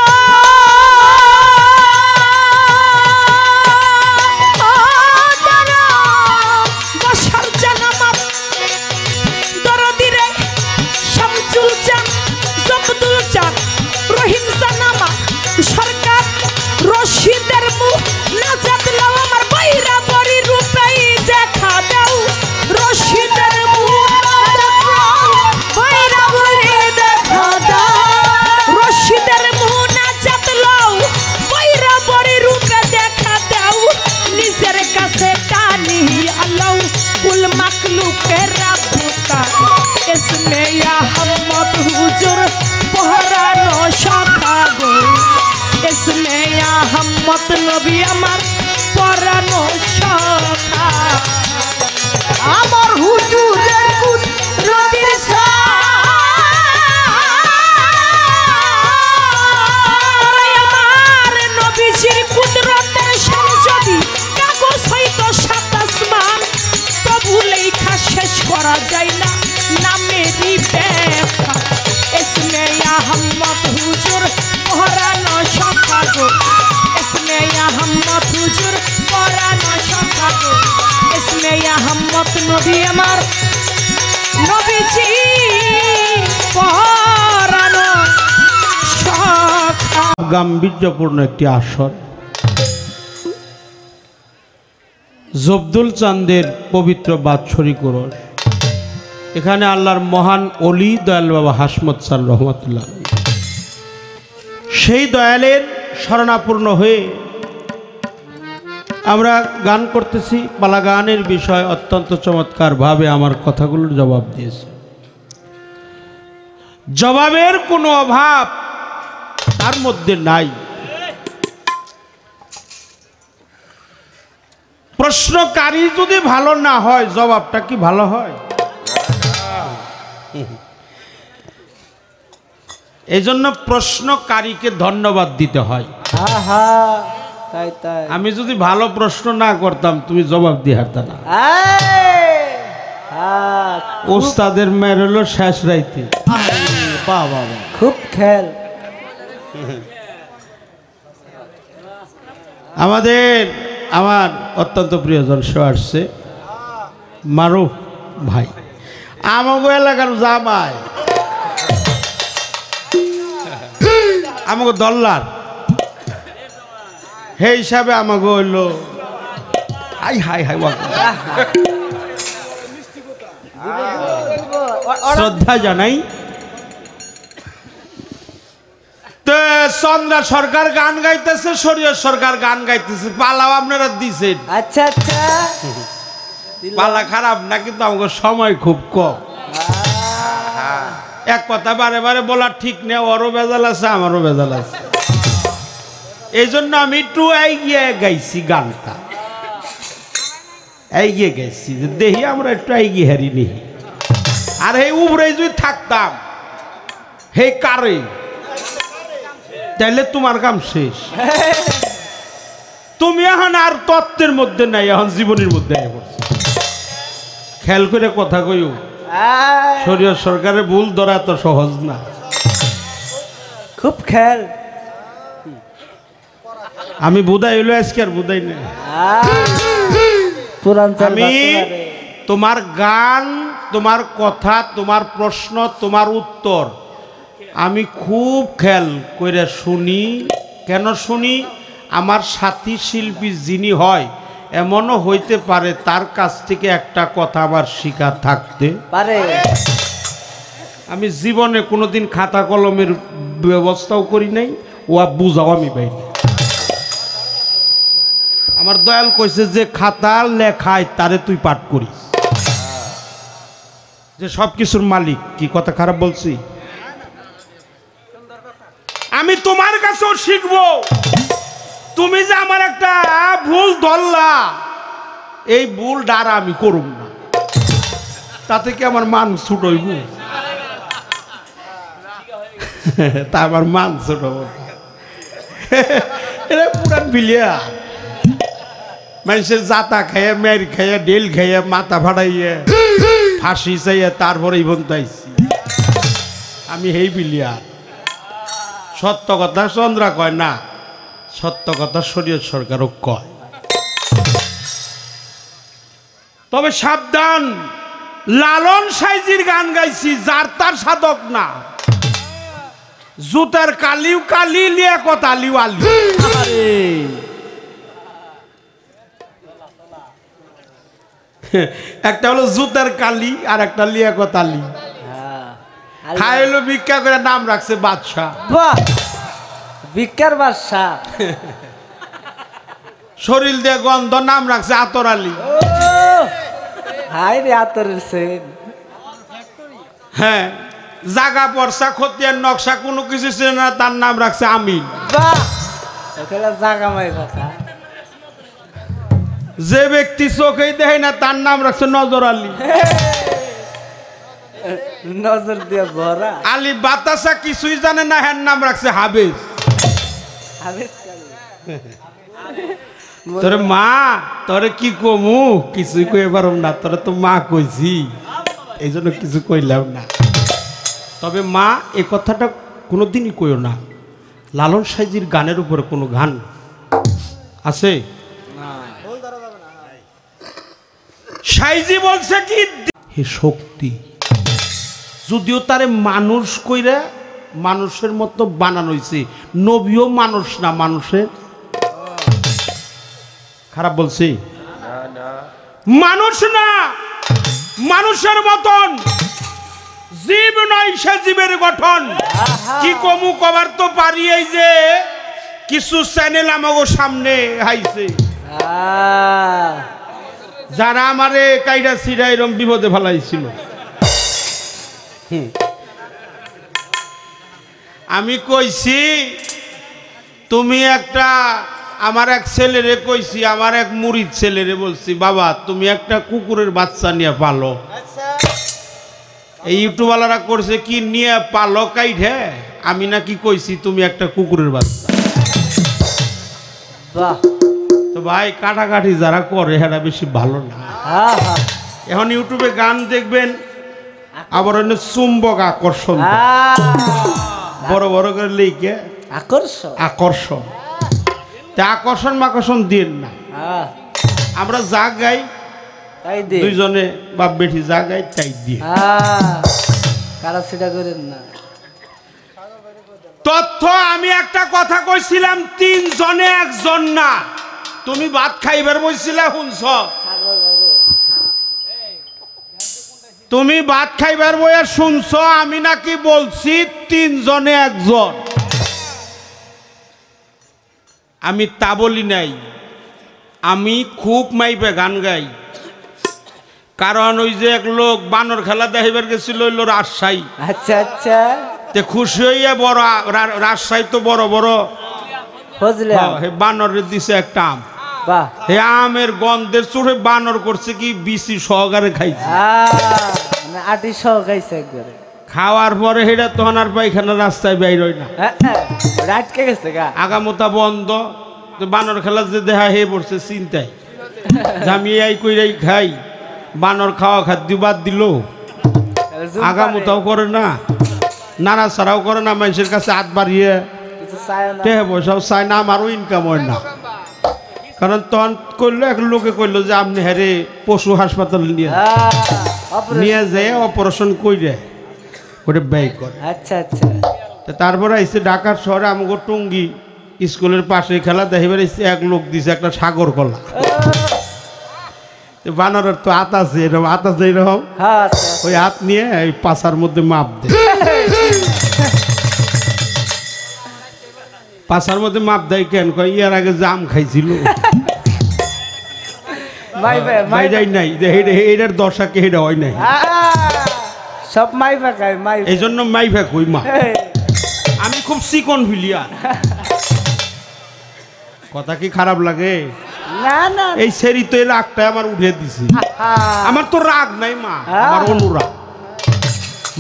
বসার জানামার দরদিরে শামসুল জান জবদুল জান রহিম জানামা সরকার রশিদের মুখ না জাতল। আমার বাইরা বড়ি রূপেই দেখা দাও, রশিদের মুখ বাইরা বড়ি দেখা দাও, রশিদের মুখ না জাতল, বাইরা বড়ি রূপে দেখা দাও। নিজের কাছে টানি আল্লাহ কুল মাকলুকের রাবুকা, ইসমে আহমদ হুজুর পহরানো শাখা গো, ইসমে আহমদ নবী আমার পরানো শাখা।
আমার হুজুরের পুত্র
হুজুর পরানো সখা গো ইসমে আহমদ নবী আমার নবীজি পরানো সখা।
গাম্ভীর্যপূর্ণ একটি আসর। জব্দুল চাঁদের পবিত্র বাৎসরিক ওরস। এখানে আল্লাহর মহান অলি দয়াল বাবা হাসমত স্যার রহমতুল্লাহ সেই দয়ালের শরণাপূর্ণ হয়ে আমরা গান করতেছি। পালা গানের বিষয় অত্যন্ত চমৎকারভাবে আমার কথাগুলোর জবাব দিয়েছে। জবাবের কোনো অভাব তার মধ্যে নাই। প্রশ্নকারী যদি ভালো না হয় জবাবটা কি ভালো হয়? এই জন্য প্রশ্নকারীকে ধন্যবাদ দিতে হয়।
তাই তাই
আমি যদি ভালো প্রশ্ন না করতাম তুমি জবাব দিয়ে হারতা না। ওস্তাদের মেয়ের হলো শেষ রাইতে। বাবা
খুব খেল।
আমার অত্যন্ত প্রিয়জন সে আসছে মারুফ ভাই, আমাকে এলাকার জামাই, আমাকে দল্লার, হে হিসাবে আমাকে হইল হাই হাই হাই শ্রদ্ধা জানাই। তো চন্দ্রা সরকার গান গাইতেছে, শরীয়ত সরকার গান গাইতেছে, পালাও আপনারা দিছেন।
আচ্ছা আচ্ছা,
পালা খারাপ না, কিন্তু আমাকে সময় খুব কম। এক কথা বারে বারে বলা ঠিক নেই, ওরও বেজাল আছে আমারও বেজাল আছে। এই জন্য আমি একটু এগিয়ে গাইছি গানটা, এগিয়ে গাইছি যে দেখি আমরা একটু এগিয়ে হারিনি। আর এই উপরে যদি থাকতাম হে কারে, তাইলে তোমার কাম শেষ। তুমি এখন আর তত্ত্বের মধ্যে নাই, এখন জীবনের মধ্যে খেয়াল করে কথা কইও। শরীয়ত সরকারের ভুল ধরা তো সহজ না,
খুব খেল।
আমি বুধাই হইলো আজকে আর বুধাই না। আমি তোমার গান, তোমার কথা, তোমার প্রশ্ন, তোমার উত্তর আমি খুব খেয়াল করে শুনি। কেন শুনি? আমার সাথী শিল্পী যিনি হয় এমনও হইতে পারে তার কাছ থেকে একটা কথা আমার শিখা থাকতে
পারে।
আমি জীবনে কোনোদিন খাতা কলমের ব্যবস্থাও করি নাই, ও বুঝাও আমি বাইরে। আমার দয়াল কইছে যে খাতা লেখায় তারে তুই পাঠ করিস, যে সব কিছুর মালিক। কি কথা খারাপ বলছি? আমি তোমার কাছেও শিখবো। তুমি যে আমার একটা ভুল ধরলা, এই ভুল দ্বারা আমি করুম না, তাতে কি আমার মান ছোট হইব? তা আমার মান ছোট এটা পুরান বিলিয়া। মানুষের জাতা খাইয়া, মেয়ের খাইয়া, ডেল খাইয়া, মাথা ফাটাইয়া, ফাঁসি চাইয়া, তারপরে বন্তাইছি আমি। হেই বিলিয়া সত্য কথা চন্দ্রা কয় না, সত্য কথা শরীয়ত সরকারও কয়। তবে সাবধান, লালন সাইজির গান গাইছি, যার তার সাধক না। জুতার কালিও কালি, লিয়া কথা আলিও আলি। একটা হলো জুতার কালি আর একটা লিয়াকত আলী। খাইলো ভিক্ষা করে নাম রাখছে বাদশাহ।
বাহ, ভিক্ষার বাদশাহ।
শরীর দিয়ে গন্ধ, নাম রাখছে আতর আলী।
হাই রে আতরের সেন।
হ্যাঁ, জাগা পরসা, খতিয়ার নকশা কোনো কিছু ছিল না, তার নাম রাখছে আমিন।
বাহ, ওখানে জাগামাই কথা।
যে ব্যক্তি চোখেই দেখে না তার নাম রাখছে নজর আলী।
নজর দিয়ে ভরা।
আলী বাতাসা কিছুই জানে না, হ্যার নাম রাখছে হাবেজ। তোরে মা, তোরে কি কমু, কিছুই কই পারম না, তোরে তো মা কইছি, এই জন্য কিছু কইলাম না। তবে মা এই কথাটা কোনোদিনই কইও না। লালন সাইজির গানের উপরে কোনো গান আছে সাইজি বলছে কি হে শক্তি, যদিও তারে মানুষ কইরা মানুষের মতো বানানো হয়েছে, নবীও মানুষ না, মানুষের খারাপ বলছি, মানুষ না, মানুষের মতন জীব নয়, সে জীবের গঠন। কি কমু কবার তো পারি, এই যে কিছু চ্যানেল আমাকে সামনে আইছে, যারা আমারে কাইরা সিরা এরম বিপদে ফেলাইছিল। আমি কইছি তুমি একটা, আমার এক ছেলেরে কইছি, আমার এক মুরিদ ছেলেরে বলছি, বাবা তুমি একটা কুকুরের বাচ্চা নিয়ে পালো। এই ইউটিউবওয়ালারা করছে কি নিয়ে পালো কাইঠে, আমি নাকি কইছি তুমি একটা কুকুরের বাচ্চা।
বাহ,
তো ভাই কাটাকাটি যারা করে এরা বেশি ভালো না। এখন ইউটিউবে গান দেখবেন, আবার অন্য চুম্বক আকর্ষণ, বড় বড় করে লিখে
আকর্ষণ
আকর্ষণ, তা আকর্ষণ মাকর্ষণ দিন না। আমরা যা গাই
তাই দে,
দুইজনে বাপ বেটি যা গাই তাই দিয়ে।
কারা সেটা করেন না।
তথ্য আমি একটা কথা কইছিলাম, 3 জনে 1 জন না। তুমি ভাত খাইবার বলছিলা, শুনছ? তুমি ভাত খাইবার বইয়া শুনছ, আমি নাকি বলছি 3 জনে 1 জন। আমি তা বলি নাই, আমি খুব মাইপে গান গাই। কারণ ওই যে এক লোক বানর খেলা দেখাইবার গেছিল, হইল রাজশাহী।
আচ্ছা আচ্ছা,
তে খুশি হইয়া বড় রাজশাহী তো বড় বড়
বুঝলে,
বানর দিছে একটা আম।
বাহ,
হে আমের গন্ধের চোখে বানর করছে কি বিসি সহকারে খাইছে।
মানে আটি সহ খাইছে একবারে।
খাওয়ার পরে হেটা তখন আর পায়খানা রাস্তায় বাইর হয় না,
আটকে গেছে গা,
আগামোতা বন্ধ। তো বানর খেলা যে দেখা হে পড়ছে চিন্তায়, আমি এই কইরাই খাই। বানর খাওয়া খাদ্য বাদ দিল, আগামোতাও করে না, নাড়া ছাড়াও করে না, মানুষের কাছে হাত বাড়িয়ে
কিছু চায় না।
টেহে পয়সাও চায় না, আমারও ইনকাম হয় না। কারণ তখন করলো এক লোকে কইলো যে আপনি হেরে পশু হাসপাতাল নিয়ে যায় অপারেশন করে ওটা ব্যয় করে।
আচ্ছা আচ্ছা,
তারপরে আইসে ঢাকার শহরে আমাকে টুঙ্গি স্কুলের পাশে খেলা দেখিবার এক লোক দিছে একটা সাগর কলা। বানরের তো হাত আছে, এরকম হাত আছে, এরকম ওই হাত নিয়ে এই পাছার মধ্যে মাপ দেয়, পাছার মধ্যে মাপ দেয় কেন, কয় ইয়ার আগে জাম খাইছিল নাই, এইটার দশাকে এটা হয় নাই,
সব মাইফা খায়, মাইফা,
এই জন্য মাইফা কই মা। আমি খুব চিকন ফিলিয়া, কথা কি খারাপ লাগে?
না না,
এই সেরি তো এই রাগটা আমার উঠে দিছি। আমার তো রাগ নাই মা, আমার অনুরাগ।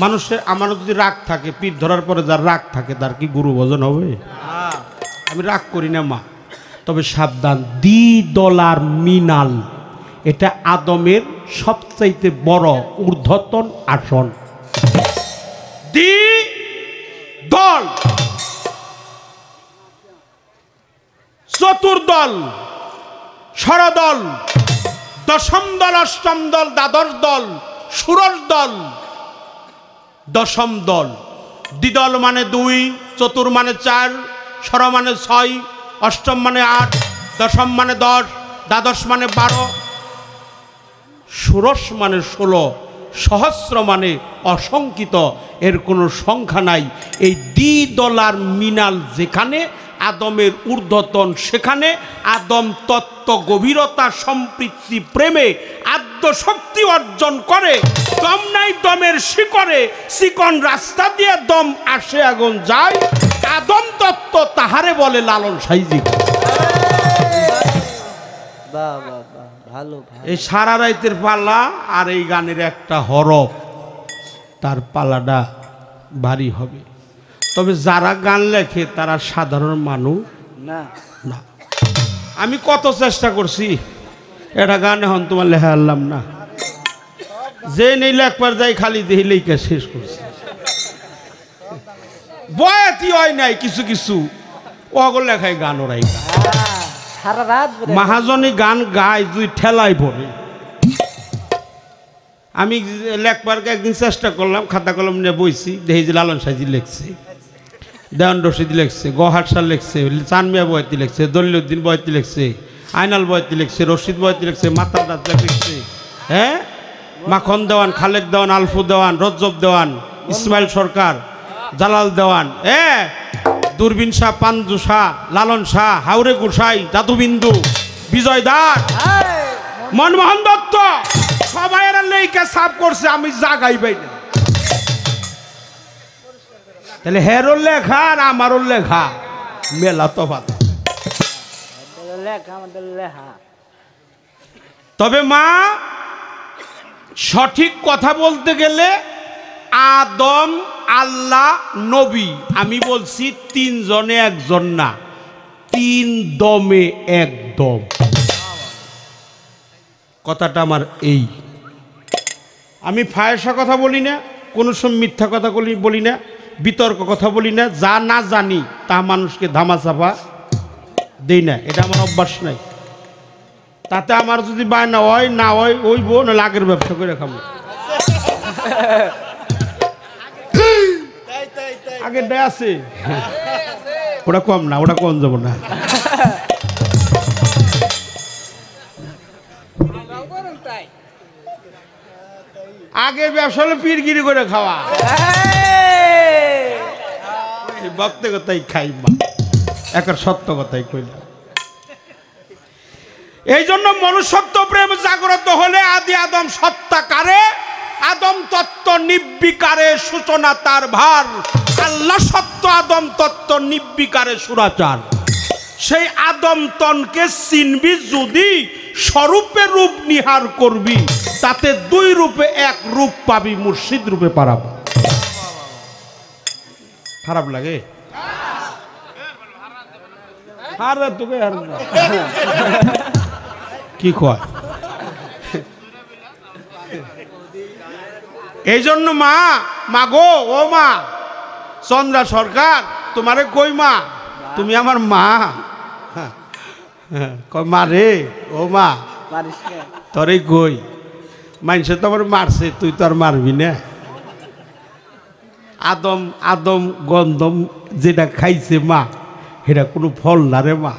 মানুষের আমার যদি রাগ থাকে, পিঠ ধরার পরে যার রাগ থাকে তার কি গুরু ভজন হবে? আমি রাগ করি না মা, তবে সাবধান, দ্বিদলার মিনাল এটা আদমের সবচাইতে বড় ঊর্ধ্বতন আসন। দ্বিদল, চতুর্দল, ষড়দল, দশম দল, অষ্টম দল, দ্বাদশ দল, ষোড়শ দল, দশম দল। দ্বিদল মানে 2, চতুর মানে 4, ষড় মানে 6, অষ্টম মানে 8, দশম মানে 10, দ্বাদশ মানে 12, ষোড়শ মানে 16, সহস্র মানে অসংখ্যিত, এর কোনো সংখ্যা নাই। এই দ্বিদলার মিনাল যেখানে আদমের ঊর্ধ্বতন, সেখানে আদম তত্ত্ব গভীরতা সম্পৃক্তি প্রেমে আদ্য শক্তি অর্জন করে। দম নাই দমের শিকরে, চিকন রাস্তা দিয়ে দম আসে আগুন যায়, আদম তত্ত্ব তাহারে বলে লালন সাইজি।
বাহ বাহ বাহ, ভালো ভালো।
এই সারা রাইতের পালা আর এই গানের একটা হরফ, তার পালাটা ভারী হবে। তবে যারা গান লেখে তারা সাধারণ মানুষ
না
না। আমি কত চেষ্টা করছি, এটা গান এখন তোমার লেখা আনলাম না, যে নেই লেখবার যাই খালি দেহি লেখা শেষ করছি। বয়াতি হয় নাই, কিছু কিছু ওগো লেখায় গান ওরাই
সারা রাত
মহাজনী গান গায়, তুই ঠেলাই পড়ে আমি লেখবার একদিন চেষ্টা করলাম, খাতা কলম নিয়ে বইছি, দেখি যে লালন সাইজি লিখছে, দেওয়ান রশিদ লিখছে, গহার শাহ লিখছে, চানমিয়া বয়তি লিখছে, দলিলউদ্দিন বয়তি লিখছে, আইনাল বয়তি লিখছে, রশিদ বয়তি লিখছে, মাতার রাজ্জাক লিখছে, হ্যাঁ, মাখন দেওয়ান, খালেক দেওয়ান, আলফু দেওয়ান, রজ্জব দেওয়ান, ইসমাইল সরকার, জালাল দেওয়ান, দূরবীন শাহ, পাঞ্জু শাহ, লালন শাহ, হাওরে গোসাই, জাদুবিন্দু, বিজয় দাস, মনমোহন দত্ত, সবাই এরা লেখা সাফ করছে, আমি জাগাই পাই না। তাহলে হেরোর লেখা আর আমারও লেখা মেলা তফাৎ।
লেখা আমাদের লেখা।
তবে মা, সঠিক কথা বলতে গেলে আদম, আল্লাহ, নবী, আমি বলছি তিনজনে একজন না, তিন দমে একদম। কথাটা আমার এই, আমি ফায়সা কথা বলি না, কোনো সময় মিথ্যা কথা বলি না, বিতর্ক কথা বলি না, যা না জানি তা মানুষকে ধামাচাপা দেই না, এটা আমার অভ্যাস নাই। তাতে আমার যদি বায়না হয় না হয় ওইব, না লাগের ব্যবসা করে খাবো। আগের ডায় আছে, ওটা কম না, ওটা কম যাব না। আগের ব্যবসা হলো পীরগিরি করে খাওয়া, ভক্ত কথাই খাই মা, একটা সত্য কথাই কইলাম। এই জন্য মনুষ্যত্ব প্রেম জাগ্রত হলে আদি আদম সত্তাকারে, আদম তত্ত্ব নির্বিকারে সূচনা তার ভার, আল্লাহ সত্য আদম তত্ত্ব নির্বিকারে সুরাচার। সেই আদম তনকে চিনবি যদি, স্বরূপে রূপ নিহার করবি, তাতে দুই রূপে এক রূপ পাবি, মুর্শিদ রূপে পারাব। খারাপ লাগে? আরে তোকে কি কয়? এই জন্য মা গো, ও মা চন্দ্রা সরকার, তোমারে কই মা, তুমি আমার মা। কয় মা রে, ও মা তোরে কই, মানুষে তো আমার মারছে, তুই তো আর মারবি না। আদম গন্ধম যেটা খাইছে মা, সেটা কোনো ফল না রে মা,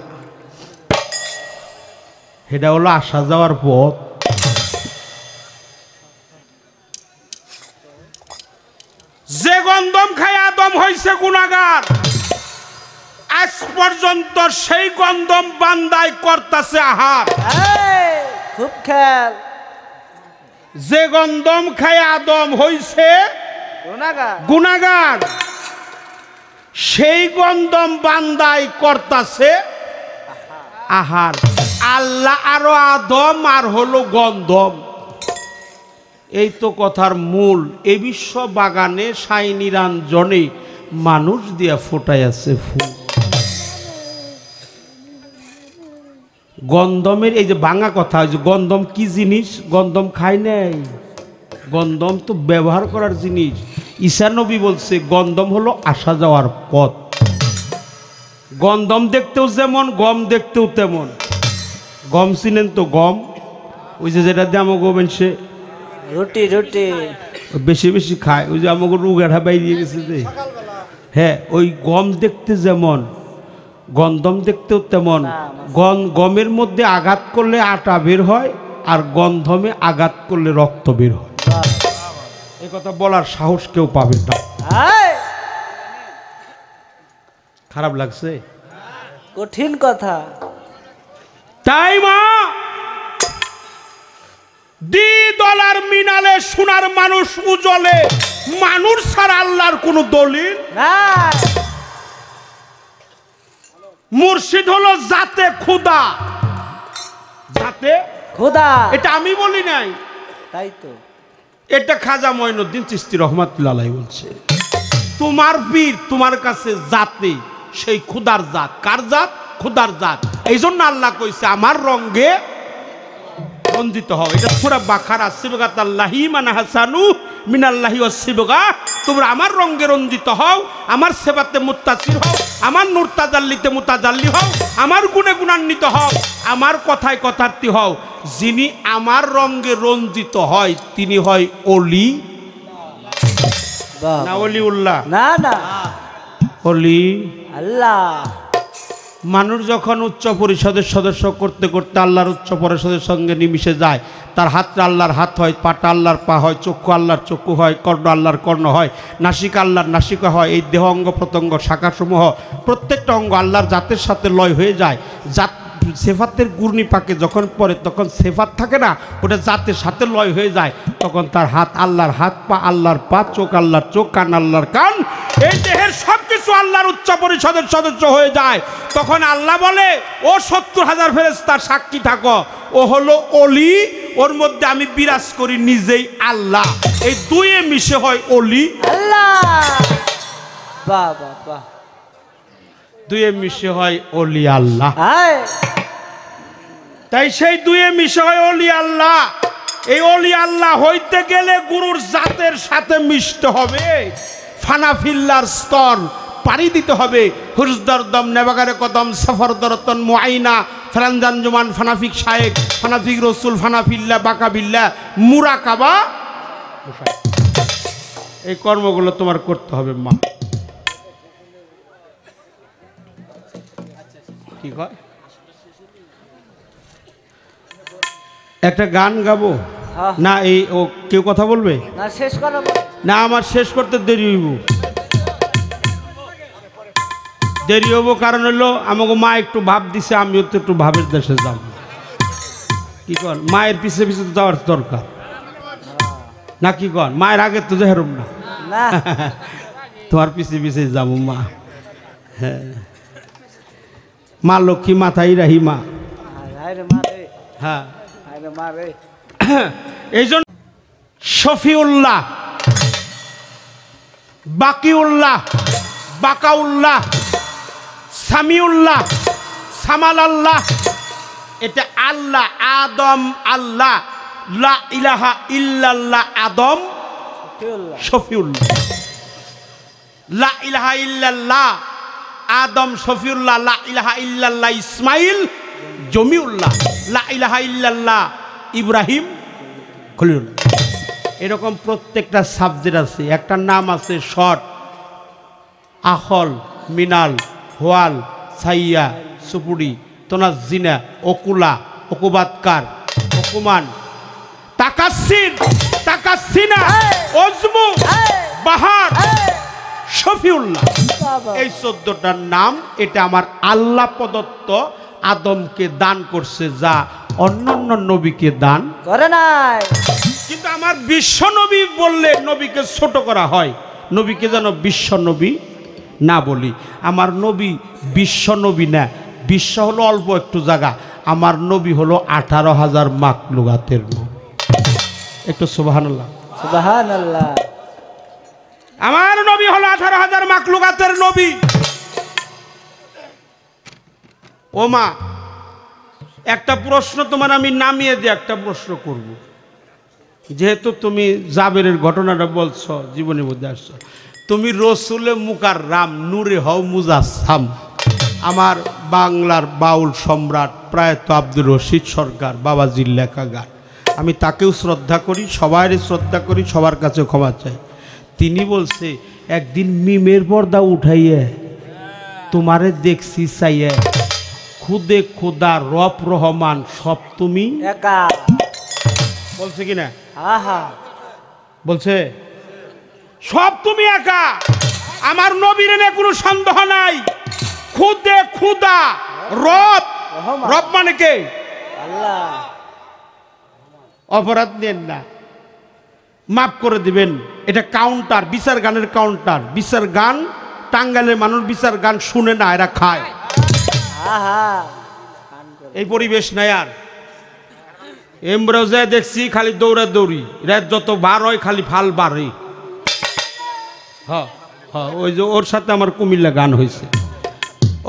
সেটা হলো আসা যাওয়ার পথ। যে গন্ধম খাই আদম হইছে গুনাহগার, আজ পর্যন্ত সেই গন্ধম বান্দায় করতেছে আহার।
খুব খেয়াল।
যে গন্ধম খাই আদম হইছে গুনাহগার, সেই গন্ধম বান্দায় করতেছে আহার। আল্লাহ আরো আদম আর হলো গন্ধম, এই তো কথার মূল। এই বিশ্ব বাগানে সাই নিরঞ্জনে মানুষ দিয়া ফোটাই আছে ফুল। গন্ধমের এই যে ভাঙা কথা, যে গন্ধম কি জিনিস, গন্ধম খাই নাই, গন্ধম তো ব্যবহার করার জিনিস। ঈসা নবী বলছে গন্ধম হলো আসা যাওয়ার পথ। গন্ধম দেখতেও যেমন, গম দেখতেও তেমন। গম চিনেন তো? গম ওই যে যেটা দিয়ে আমাকে সে
রুটি রুটি
বেশি বেশি খায়, ওই যে আমাকে রুগাঠা বাইরে গেছে যে, হ্যাঁ, ওই গম দেখতে যেমন, গন্ধম দেখতেও তেমন। গমের মধ্যে আঘাত করলে আটা বের হয়, আর গন্ধমে আঘাত করলে রক্ত বের হয়। এই কথা বলার সাহস কেউ পাবে না। খারাপ লাগছে?
কঠিন কথা।
তাই মা, $2 মিনালে সোনার মানুষ উজলে, মানুষ ছাড়া আল্লাহর কোন দলিল
না।
মুর্শিদ হলো জাতে খুদা, জাতে
খোদা।
এটা আমি বলি নাই,
তাই তো।
এটা খাজা মঈনুদ্দিন চিশতি রহমাতুল্লাহ আলাইহি বলছে। তোমার পীর তোমার কাছে জাতে, সেই খুদার জাত। কার জাত? খুদার জাত। এই জন্য আল্লাহ কইছে আমার রঙে রঞ্জিত হও। এটা সূরা বাকারা, সিবগাতাল্লাহি মান হাসানু মিনাল্লাহি ওয়াসিবগা। তোমরা আমার রঙে রঞ্জিত হও, আমার সেবাতে মুত্তাসির হও, আমার নূর তাজাল্লিতে মুতাজাল্লি হও, আমার গুণে গুণান্বিত হও। আমার কথায় কথার্থী হও, যিনি আমার রঙে রঞ্জিত হয় তিনি হয় অলি
বাহ,
না অলিউল্লাহ?
না না
অলি।
আল্লাহ।
মানুষ যখন উচ্চ পরিষদের সদস্য করতে করতে আল্লাহর উচ্চ পরিষদের সঙ্গে নিমিশে যায়, তার হাতটা আল্লাহর হাত হয়, পাটা আল্লাহর পা হয়, চক্ষু আল্লাহর চক্ষু হয়, কর্ণ আল্লাহর কর্ণ হয়, নাসিকা আল্লাহর নাসিকা হয়। এই দেহ অঙ্গ প্রত্যঙ্গ শাখাসমূহ প্রত্যেকটা অঙ্গ আল্লাহর জাতের সাথে লয় হয়ে যায়। জাত সেফাতের ঘূর্ণি পাকে যখন পড়ে তখন সেফাত থাকে না, ওটা জাতের সাথে লয় হয়ে যায়। তখন তার হাত আল্লাহর হাত, পা আল্লাহর পা, চোখ আল্লাহর চোখ, কান আল্লাহর কান, এই দেহের সব কিছু আল্লাহর উচ্চ পরিষদের সদস্য হয়ে যায়। তখন আল্লাহ বলে, ও 70,000 ফেরেশতার সাক্ষী থাকো, ও হলো অলি, ওর মধ্যে আমি বিরাজ করি নিজেই আল্লাহ। এই দুয়ে মিশে হয় অলি
আল্লাহ। বাহ বাহ বাহ।
দুয়ে মিশে হয় অলি আল্লাহ।
হায়
তাই সেই দুয়ে মিশে হয় অলি আল্লাহ। এই অলি আল্লাহ হইতে গেলে গুরুর জাতের সাথে মিশতে হবে, ফানাফিল্লার স্তর পাড়ি দিতে হবে। হুজদরদম নেবাগারে কদম সফর দরতন মুআইনা ফরানজান জুমান ফানাফিক শায়েক ফানাফিক রসুল ফানাফিল্লা বাকাবিল্লা মুরাকাবা। এই কর্মগুলো তোমার করতে হবে মা। কি কয়? একটা গান গাবো
হ্যাঁ।
না? এই ও কেউ কথা বলবে
না, শেষ করো।
না? আমার শেষ করতে দেরি হইব, দেরি হবো কারণ হলো আমাকে মা একটু ভাব দিছে, আমিও তো একটু ভাবের দেশে যাব। কি কর, মায়ের পিছে পিছে তো যাওয়ার দরকার না? কি কর, মায়ের আগে তো যেরম না,
না
তোমার পিছে পিছে যাবো মা। হ্যাঁ, মা লক্ষ্মী মাথায় রাহি মা।
হায় রে মারে,
হ্যাঁ,
হায় রে মারে।
এই জন্য শফিউল্লাহ, বাকিউল্লাহ, বাকাউল্লাহ, সামিউল্লাহ, সামাল আল্লাহ, এটা আল্লাহ। আদম আল্লাহ, লা ইলাহা ইল্লাল্লাহ আদম শফিউল্লাহ, লা ইলাহা ইল্লাল্লাহ আদম শফিউল্লাহ, লা ইলাহা ইল্লাল্লাহ ইসমাইল জমিউল্লাহ, লা ইলাহা ইল্লাল্লাহ ইব্রাহিম খলিলুল্লাহ। এরকম প্রত্যেকটা সাবজেক্ট আছে, একটা নাম আছে শর্ট, আখল, মিনাল, হোয়াল, সাইয়া, সুপুরি, তোনাজিনা, ওকুলা, ওকুবাতকার, ওকুমান, তাকাসির, তাকাসিনা, ওজমু, বাহার, শফিউল্লাহ। এই 14টার নাম, এটা আমার আল্লাহ প্রদত্ত, আদমকে দান করছে, যা অন্যান্য নবীকে দান
করে নাই।
কিন্তু আমার বিশ্ব নবী বললে নবীকে ছোট করা হয়, নবীকে যেন বিশ্ব নবী না বলি। আমার নবী বিশ্ব নবী না, বিশ্ব হলো অল্প একটু জায়গা, আমার নবী হলো 18,000 মাখলুকাতের নবী। একটু সুবহানাল্লাহ।
সুবহানাল্লাহ।
আমার নবী হলো 18,000 মাখলুকাতের নবী। ও মা, একটা প্রশ্ন তোমার আমি নামিয়ে দিয়ে একটা প্রশ্ন করব। যেহেতু তুমি জাবেরের ঘটনাটা বলছো, জীবনের মধ্যে আসছো, তুমি রসুলে মুকাররাম নূরে হও মুজাসসাম। আমার বাংলার বাউল সম্রাট প্রয়াত আব্দুর রশিদ সরকার বাবাজির লেখা গান, আমি তাকেও শ্রদ্ধা করি, সবারই শ্রদ্ধা করি, সবার কাছে ক্ষমা চাই। তিনি বলছে, একদিন মিমের পর্দা উঠাইয়ে তোমারে দেখছি চাইয়ে, খুদে খোদা রব রহমান সব তুমি
একা।
বলছে কিনা?
আহা,
বলছে সব তুমি একা। আমার নবীর এনে কোনো সন্দেহ নাই, খুদে খুদা রব।
রহমান।
রব মানে কে?
আল্লাহ।
অপরাধ নেন না, মাফ করে দিবেন। এটা কাউন্টার, বিচার গানের কাউন্টার। বিচার গান, টাঙ্গাইলের মানুষ বিচার গান শুনে না, এরা খায়।
আহা,
এই পরিবেশ নাই আর। এমরাও দেখছি খালি দৌড়া দৌড়ি, রাত যত বার হয় খালি ফাল বাড়ে। হ্যাঁ হ্যাঁ, ওই যে ওর সাথে আমার কুমিল্লা গান হয়েছে।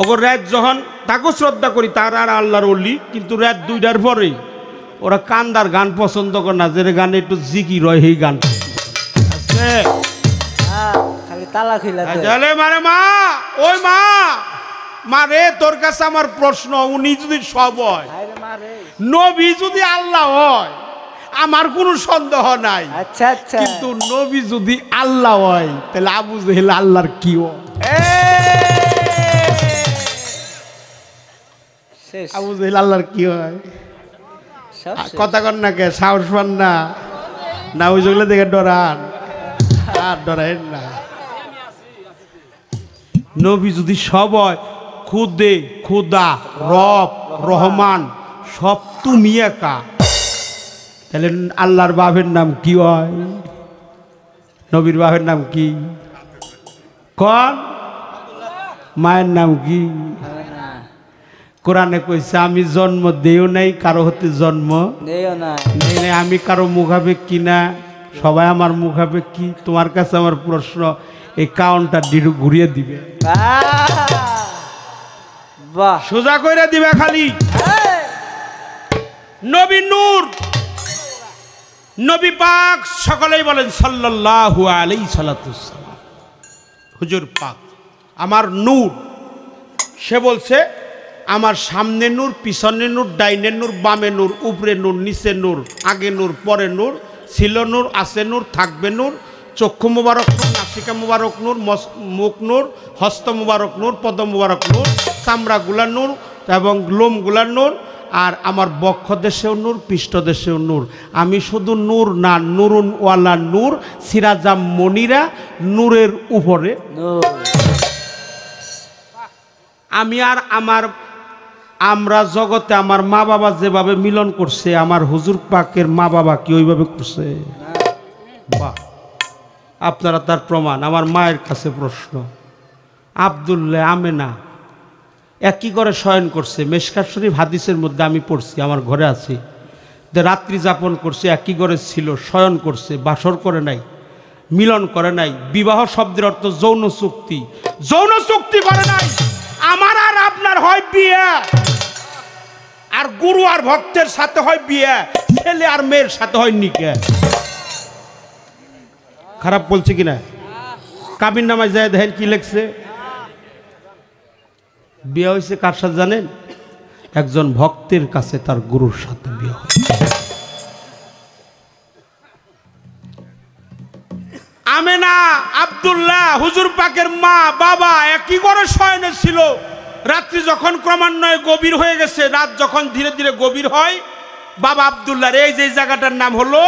ওগর রাত যখন, তাকেও শ্রদ্ধা করি, তার আর আল্লাহর অলি, কিন্তু রাত 2টার পরে ওরা কান্দার গান পছন্দ করে না, যে গানে একটু জিকি রয় সেই গান আছে।
খালি তালা খিলাতে।
চলে মারে মা, ওই মা মারে তোর কাছে আমার প্রশ্ন, উনি যদি সব হয়,
আরে মারে।
নবী যদি আল্লাহ হয়, আমার কোনো সন্দেহ নাই।
আচ্ছা আচ্ছা।
কিন্তু নবী যদি আল্লাহ হয়, তাহলে আবু জেহেল আল্লাহর কি হয়?
শেষ।
আবু জেহেল আল্লাহর কি হয়?
সব শেষ।
কথা কন না কে, সাহস পান না? না ওই যেগুলো দেখে ডরান? আর ডরাইন না। নবী যদি সব হয়, খুদে খুদা রব রহমান সব তুমি একা, তাহলে আল্লাহর বাপের নাম কি হয়? নবীর বাপের নাম কি? কোন মায়ের নাম কি? কোরআনে কইছে আমি জন্ম দেও নাই, কারো হতে জন্ম
নেও না।
নেই নাই, আমি কারো মুখাপেক কিনা, সবাই আমার মুখাপেক কি। তোমার কাছে আমার প্রশ্ন, এই কাউন্টার ডিরু ঘুরিয়ে দিবে,
বাহ।
সোজা কইরা দিবে খালি। নবী নূর, নবী পাক সকলেই বলেন সাল্লাল্লাহু আলাইহি সাল্লাম, হুজুর পাক আমার নূর। সে বলছে আমার সামনে নূর, পিছনে নূর, ডাইনে নূর, বামে নূর, উপরে নূর, নিচে নূর, আগে নূর, পরে নূর, ছিল নূর, আছে নূর, থাকবে নূর, চক্ষু মুবারক নূর, নাসিকা মুবারক নূর, মুখ নূর, হস্ত মুবারক নূর, পদ মুবারক নূর, চামড়া গুলা নূর এবং লোম গুলা নূর, আর আমার বক্ষ দেশেও নূর, পৃষ্ঠ দেশেও নূর। আমি শুধু নূর না, নুরুন ওয়ালা নূর, সিরাজাম মনিরা, নূরের উপরে আমি। আর আমরা জগতে আমার মা বাবা যেভাবে মিলন করছে, আমার হুজুর পাকের মা বাবা কি ওইভাবে করছে? বাহ, আপনারা তার প্রমাণ। আমার মায়ের কাছে প্রশ্ন, আব্দুল্লাহ আমেনা একই ঘরে শয়ন করছে, মেশকাত শরীফ হাদিসের মধ্যে আমি পড়ছি, আমার ঘরে আছি, যে রাত্রি যাপন করছে, একই ঘরে ছিল, শয়ন করছে, বাসর করে নাই, মিলন করে নাই। বিবাহ শব্দের অর্থ যৌন চুক্তি, যৌন চুক্তি করে নাই। আমার আর আপনার হয় বিয়ে, আর গুরু আর ভক্তের সাথে হয় বিয়ে, ছেলে আর মেয়ের সাথে হয় নিকাহ। খারাপ বলছে কিনা? কাবির নামায় যায় দেখেন কি লেখছে, বিয়ে হয়েছে কার সাথে জানেন? একজন ভক্তের কাছে তার গুরুর সাথে বিয়ে হয়। আমেনা আব্দুল্লাহ হুজুর পাকের মা বাবা একই ঘরে শয়নে ছিল। রাত্রি যখন ক্রমান্বয়ে গভীর হয়ে গেছে, রাত যখন ধীরে ধীরে গভীর হয়, বাবা আব্দুল্লাহর এই যে জায়গাটার নাম হলো,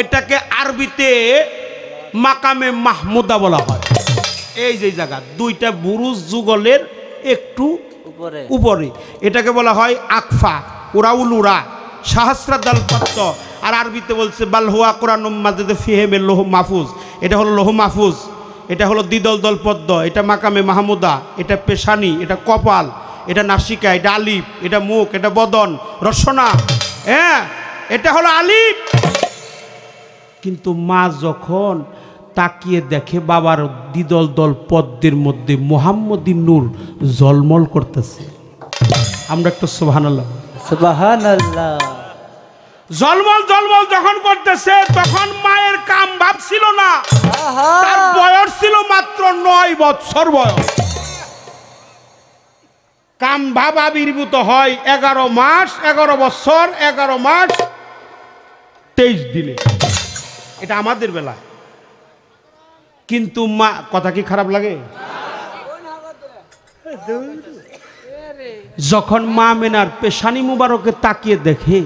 এটাকে আরবিতে মাকামে মাহমুদা বলা হয়। এই যে জায়গা, দুইটা বুরুজ যুগলের একটু উপরে, এটাকে বলা হয় আকফা, উরাউলুরা, সহস্রাদাল পত্র। আর আরবিতে বলছে বালহুয়া কোরআনুম মাজিদে ফিহেমে লোহ মাহফুজ। এটা হলো লোহ মাহফুজ, এটা হলো দ্বিদল দল পদ্ম, এটা মাকামে মাহমুদা, এটা পেশানি, এটা কপাল, এটা নাসিকা, এটা আলিফ, এটা মুখ, এটা বদন, রসনা, হ্যাঁ এটা হলো আলিফ। কিন্তু মা যখন তাকিয়ে দেখে বাবার দ্বিদল দল পদ্মের মধ্যে মুহাম্মদী নূর জলমল করতেছে, আমরা একটু সুবহানাল্লাহ
সুবহানাল্লাহ।
জলমল জলমল যখন করতেছে, তখন মায়ের কাম ভাব ছিল না, তার বয়স ছিল মাত্র 9 বছর বয়স। কাম ভাব আবির্ভূত হয় 11 মাস, 11 বছর 11 মাস 23 দিনে। এটা আমাদের বেলা। কিন্তু মা, কথা কি খারাপ লাগে? যখন মা মেনার পেশানি মুবারকে তাকিয়ে দেখে,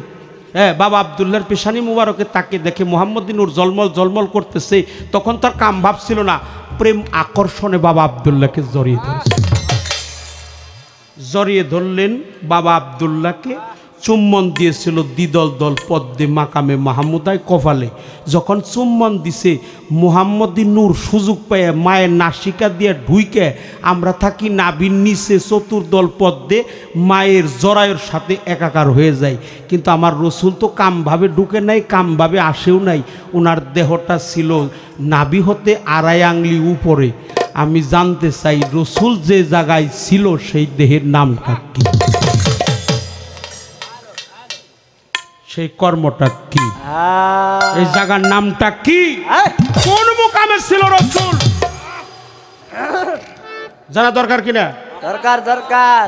হ্যাঁ বাবা আব্দুল্লাহর পেশানি মুবারকে তাকিয়ে দেখে মুহাম্মদী নূর জলমল জলমল করতেছে, তখন তার কাম ভাব ছিল না, প্রেম আকর্ষণে বাবা আব্দুল্লাহকে জড়িয়ে ধরলেন। বাবা আব্দুল্লাহকে চুম্বন দিয়েছিল দ্বিদল দল পদ্মে মাকামে মাহমুদায় কপালে। যখন চুম্বন দিছে, মুহাম্মদী নূর সুযোগ পেয়ে মায়ের নাসিকা দিয়ে ঢুইকে, আমরা থাকি নাভির নিচে চতুর্দল পদ্মে মায়ের জরায়ুর সাথে একাকার হয়ে যায়। কিন্তু আমার রসুল তো কামভাবে ঢুকে নাই, কামভাবে আসেও নাই, ওনার দেহটা ছিল নাভি হতে 2.5 আঙ্গুলি উপরে। আমি জানতে চাই রসুল যে জায়গায় ছিল সেই দেহের নামটা কি, সেই কর্মটা কি, এই জায়গার নামটা কি, কোন মুকামে ছিল রসুল? জানা দরকার কিনা?
দরকার দরকার।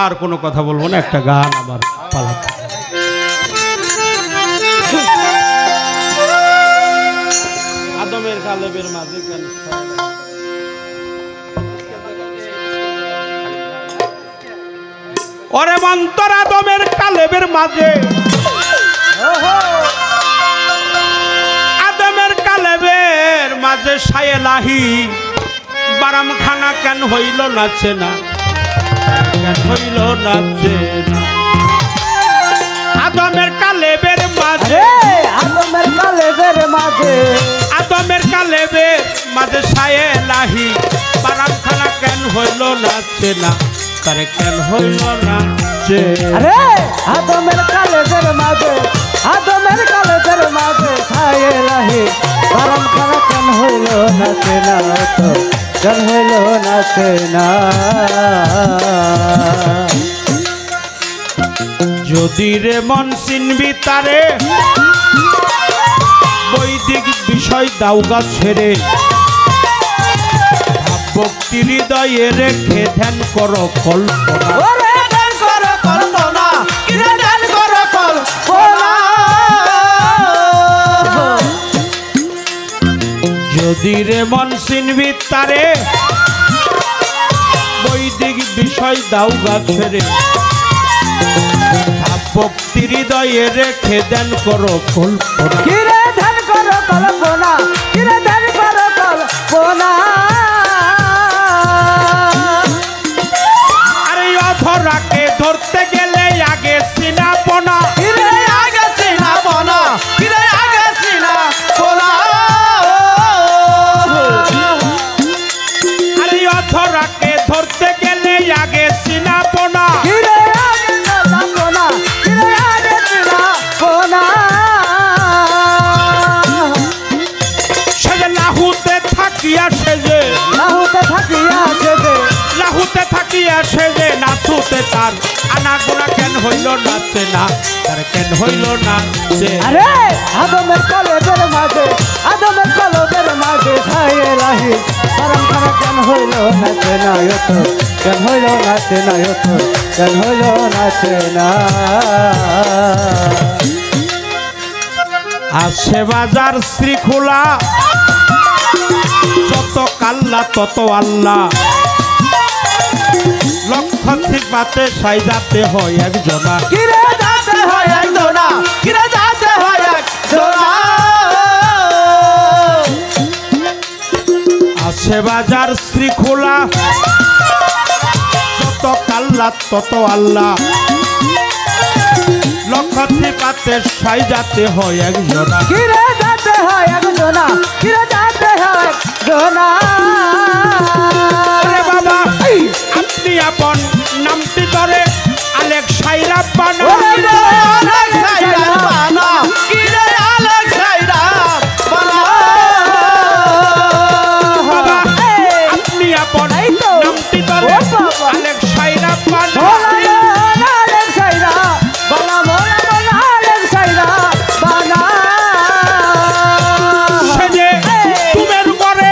আর কোনো কথা বলবো না, একটা গান আমার পালাতে। আদমের কালেবের মাঝে কেন ওরে মন্তর আদমের কালেবের মাঝে, আদমের কালেবের মাঝে সায়েলাহি বারাম খানা কেন হইল নাচে না, কেন হইল নাচে না। আদমের কালেবের মাঝে,
আদমের কালেবের মাঝে,
আদমের কালেবের মাঝে সায়েলাহি বারাম খানা কেন হইল নাচে না, তারে কেন হইল নাচে।
আরে আদমের কালেবের মাঝে, আদমের কালেবের মাঝে ছায়েলাহি বারাম খানা কেন হইল নাচে না, তো কেন হইল নাচে না।
যদি রে মন চিনবি তারে বৈদিক বিষয় দাউগা ছেড়ে, ভক্তি হৃদয়ে রেখে ধ্যান করো কল্পনা।
ওরে ধ্যান করো কল্পনা, কিরে ধ্যান করো কল্পনা।
যদি রে মন চিনবি তারে বৈদিক বিষয় দাউগা ছেড়ে, ভক্তি হৃদয়ে রেখে ধ্যান করো কল্পনা।
কিরে ধ্যান করো কল্পনা, কিরে ধ্যান করো কল্পনা।
আরে অধরাকে ধরতে গেলে আগে চিনাপনা,
কিরে আগে চিনাপনা, কিরে আগে চিনাপনা।
আরে অধরাকে ধরতে গেলে আগে চিনাপনা।
কিরে আগে চিনাপনা, কিরে আগে চিনাপনা।
সেজে লাহুতে থাকিয়া সেজে,
লাহুতে থাকিয়া সেজে,
লাহুতে থাকিয়া সেজে নাচুতে তার আনাগোনা কেন হইল নাচে না, তার কেন হইল নাচে।
আরে আদমের কলেবের মাঝে, আদমের কলেবের মাঝে ছায়েলাহি বারাম খানা কেন হইল নাচে না, তো কেন হইল নাচে না, তো কেন হইল নাচে না।
আসে বাজার শ্রীখোলা, যত কাল্লা তত আল্লাহ, লক্ষ সিপাতে সাইজাতে হয় একজনা।
কিরে যাতে হয় একজনা, কিরে যাতে হয় একজনা।
আসে বাজার শ্রীখোলা, যত কাল্লা তত আল্লাহ, লক্ষ সিপাতে সাইজাতে হয় একজনা।
কিরে যাতে হয় একজনা, কিরে যাতে হয় একজনা।
আরে বাবা আপনি আপন নামটি ধরে আলেক সাইরা বানা। বাবা আপনি আপন নামটি ধরে আলেক সাইরা বানা। সেজে তুমের ঘরে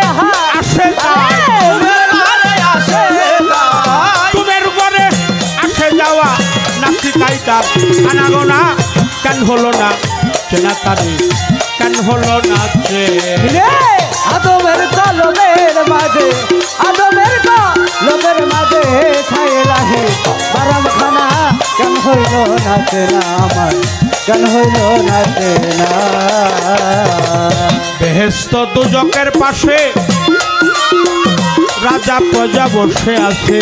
আসে যায়, তুমের ঘরে আসে যাওয়া নাচি কাইটা আনাগোনা কেন হলো না চেনা তারে, কেন হলো না চে।
আদমের কলমের মাঝে, আদমের কলমের মাঝে ছায়েলাহি বারাম খানা কেন হইল নাচে না, আমার কেন হইল নাচে না।
বেহেশত দুজকের পাশে রাজা প্রজা বসে আছে,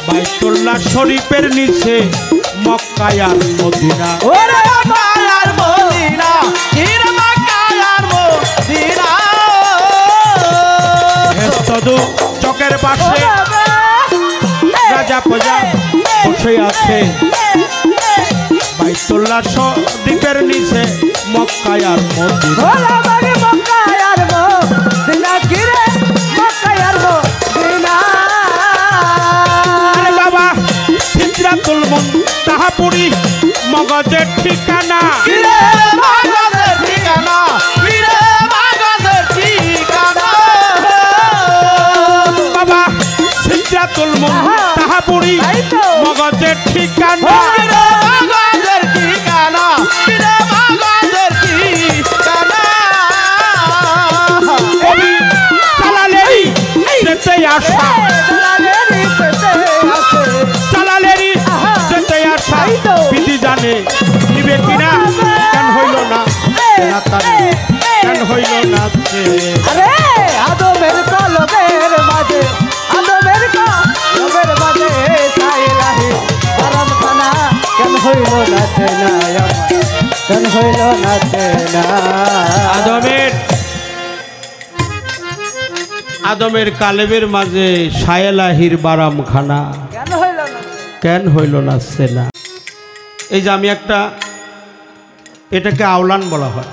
বাইতুল্লাহ শরীফের নিচে মক্কায় আর মদিনা।
ওরে মায়ার মদিনা, হির মায়ার মদিনা।
বেহেশত দুজকের পাশে রাজা প্রজা বসে আছে, বাইতুল্লাহ শরীফের নিচে মক্কায় আর মদিনা।
ওলা বাড়ি মক্কায়ার মদিনা, কিরে মক্কায়ার মদিনা।
আরে বাবা সিদরাতুল মুনতাহাপুরি মগজের ঠিকানা,
কিরে মগজের ঠিকানা, কিরে মগজের ঠিকানা।
বাবা আশা জালালেরই যেতে আশা বিধি জানে নিবে কিনা কেন হইল না চেনা তারে কেন হইল না
আরে আদমের কলবের মাঝে আদমের কলবের মাঝে সাইলাহি আরাম খানা কেন হইল না চেনা কেন হইল না চেনা
আদমের কালেবের মাঝে সায়েলাহির বারাম খানা
কেন হইল না
কেন হইল না চেনা। এই যে আমি এটাকে আওলান বলা হয়,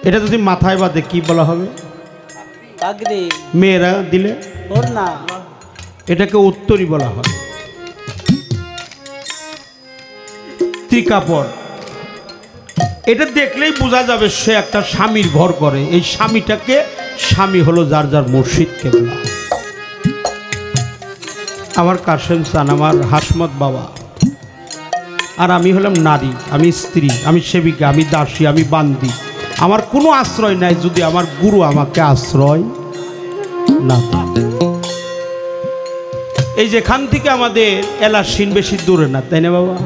এটা যদি মাথায় বাঁধে কি বলা হবে?
পাগড়ি
মেয়েরা দিলে
ওর না
এটাকে উত্তরী বলা হয়। ত্রিকাপড় এটা দেখলেই বোঝা যাবে সে একটা স্বামীর ঘর করে। এই স্বামীটাকে স্বামী হলো যার যার মুর্শিদ কেবলা। আমার কাশেম চান, আমার হাসমত বাবা, আর আমি হলাম নারী, আমি স্ত্রী, আমি সেবিকা, আমি দাসী, আমি বান্দি। আমার কোনো আশ্রয় নাই যদি আমার গুরু আমাকে আশ্রয় না দেয়। এই যেখান থেকে আমাদের এলাসিন বেশি দূরে না, তাই না বাবা?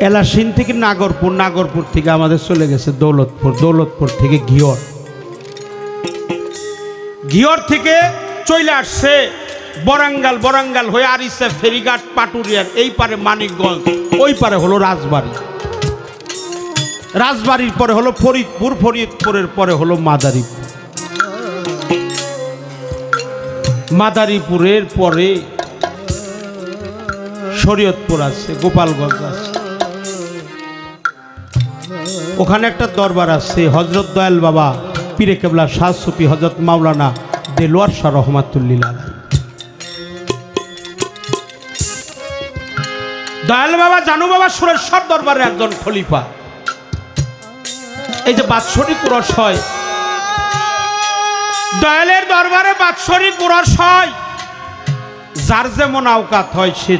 এলাসিন থেকে নাগরপুর, নাগরপুর থেকে আমাদের চলে গেছে দৌলতপুর, দৌলতপুর থেকে ঘিওর, ঘিওর থেকে চলে আসছে বরাঙ্গাল, বরাঙ্গাল হয়ে আরিসা, ফেরিঘাট, পাটুরিয়ার, এই পারে মানিকগঞ্জ, ওই পারে হলো রাজবাড়ি, রাজবাড়ির পরে হলো ফরিদপুর, ফরিদপুরের পরে হলো মাদারীপুর, মাদারীপুরের পরে শরীয়তপুর আছে, গোপালগঞ্জ আছে, ওখানে একটা দরবার আছে হজরত দয়াল বাবা পীরে কেবলা শাহ সুফি হজরত মাওলানা দেলোয়ার শাহ রহমাতুল্লিল আলাইহি। দয়াল বাবা জানু বাবা সুরেশ্বর দরবারের একজন খলিফা। এই যে বাৎসরিক উরস হয়, দয়ালের দরবারে বাৎসরিক উরস হয়, যার যেমন আওকাত হয় সে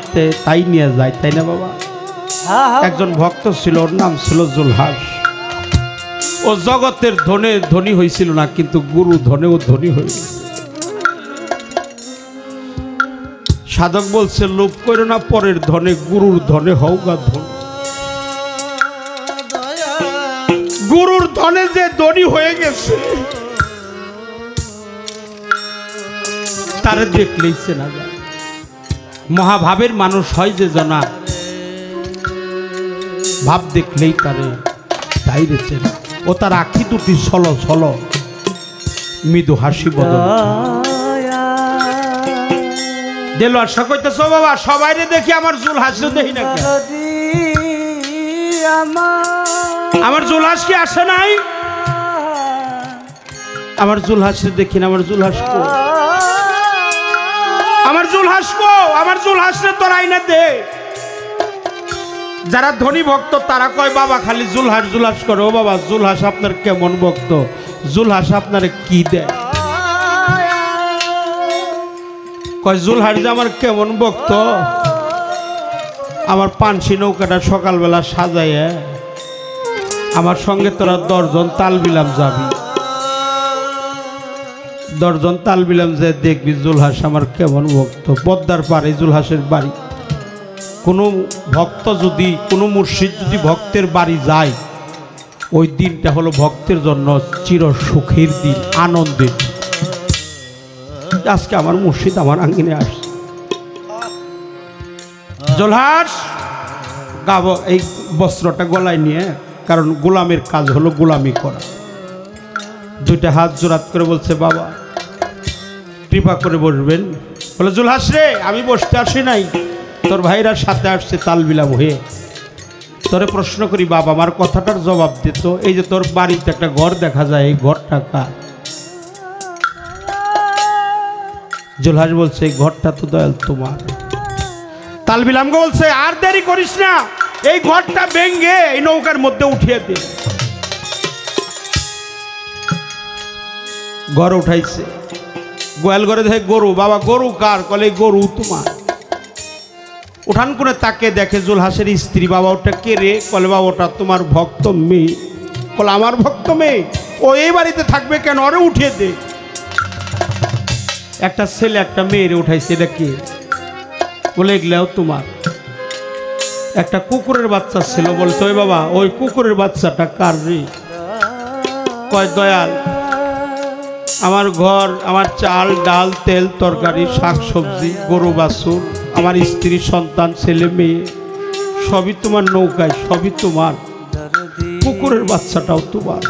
তাই নিয়ে যায়, তাই না বাবা? একজন ভক্ত ছিল, ওর নাম ছিল জুলহাস। ও জগতের ধনে ধনী হয়েছিল না, কিন্তু গুরু ধনেও ধনী হয়েছিল। সাধক বলছে লোভ করো না পরের ধনে, গুরুর ধনে হও গা ধন। গুরুর ধনে যে ধনী হয়ে গেছে তারে দেখলেই চেনা যায়। মহাভাবের মানুষ হয় যে জানা, ভাব দেখলেই তারে তাইরে চেনা। ও তার আখি দুটি ছল ছল, মৃদু হাসি বদল। দেলোয়ার শাহ কইতেছ বাবা সবাইরে দেখি, আমার জুল হাসিও দেখি না। আমার জুলহাস কি আসে নাই? আমার জুলহাস দেখি না। আমার জুলহাস কো, আমার জুলহাস কো, আমার জুলহাসরে তোর আইনা দে। যারা ধনী ভক্ত তারা কয় বাবা খালি জুলহাস জুলহাস করে। ও বাবা জুলহাস আপনার কেমন ভক্ত? জুলহাস আপনার কি দেয়? কয় জুলহাস যে আমার কেমন ভক্ত, আমার পানসি নৌকাটা সকালবেলা সাজাইয়া আমার সঙ্গে তোরা 10 জন তাল বিলাম যাবি, 10 জন তাল বিলাম যে দেখবি জুলহাস আমার কেমন ভক্ত। পদ্মার পারে জুলহাসের বাড়ি। কোনো ভক্ত যদি, কোনো মুর্শিদ যদি ভক্তের বাড়ি যায়, ওই দিনটা হলো ভক্তের জন্য চির সুখের দিন, আনন্দের। আজকে আমার মুর্শিদ আমার আঙ্গিনে আসছে। জুলহাস গাবো এই বস্ত্রটা গলায় নিয়ে, কারণ গোলামের কাজ হলো গোলামি করা। 2টা হাত জোড়াত করে বলছে বাবা কৃপা করে বসবেন। বলে জুলহাস রে আমি বসতে আসি নাই, তোর ভাইরা সাথে আসছে তাল বিলাম হয়ে। তোরে প্রশ্ন করি বাবা, আমার কথাটার জবাব দিত। এই যে তোর বাড়িতে একটা ঘর দেখা যায়, এই ঘরটা কার? জুলহাস বলছে এই ঘরটা তো দয়াল তোমার। তাল বিলাম বলছে আর দেরি করিস না, এই ঘরটা ভেঙে এই নৌকার মধ্যে উঠিয়ে দে। ঘর উঠাইছে, গোয়াল ঘরে দেখে গরু। বাবা গরু কার? কলে গরু তোমার। উঠান করে তাকে দেখে জুলহাসের স্ত্রী। বাবা ওটা কে রে? কলে বাবা ওটা তোমার ভক্ত মেয়ে। বলে আমার ভক্ত মেয়ে, ও এই বাড়িতে থাকবে কেন, ওরে উঠিয়ে দে। একটা ছেলে একটা মেয়েরে উঠাইছে, এটা কে? বলে এগুলাও তোমার। একটা কুকুরের বাচ্চা ছিল, বলছে ওই বাবা ওই কুকুরের বাচ্চাটা কার রে? কয় দয়াল, আমার ঘর, আমার চাল ডাল তেল তরকারি শাক সবজি গরু বাছুর, আমার স্ত্রী সন্তান ছেলে মেয়ে সবই তোমার নৌকায়, সবই তোমার, কুকুরের বাচ্চাটাও তোমার।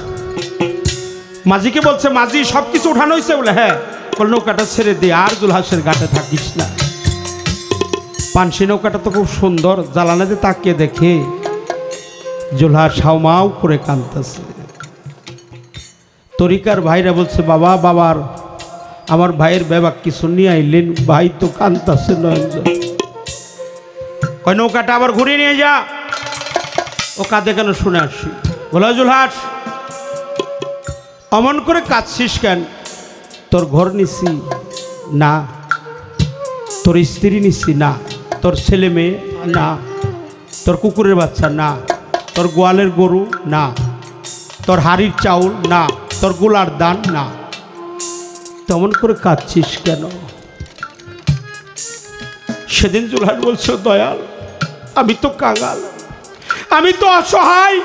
মাঝিকে বলছে, মাঝি সব কিছু উঠানো হয়েছে? বলে হ্যাঁ। বলে নৌকাটা ছেড়ে দে, আর জুলহাসের ঘাটে থাকিস না। পানসি নৌকাটা তো খুব সুন্দর, জ্বালানাতে তাকিয়ে দেখে জুলহাস হাউমাউ করে কাঁদতেছে। তরিকার ভাইরা বলছে, বাবা বাবার আমার ভাইয়ের ব্যাপার কিছু নিয়ে আইলেন, ভাই তো কাঁদতেছে নয়নজন। কয় নৌকাটা আবার ঘুরিয়ে নিয়ে যা। ও কাঁদে কেন শুনে আসি। বলে জুলহাস অমন করে কাঁদছিস কেন? তোর ঘর নিছি না, তোর স্ত্রী নিছি না, তোর ছেলে মেয়ে না, তোর কুকুরের বাচ্চা না, তোর গোয়ালের গরু না, তোর হাড়ির চাউল না, তোর গোলার দান না, তেমন করে কাঁদছিস কেন? সেদিন জুলহাস বলছো, দয়াল আমি তো কাঙাল, আমি তো অসহায়,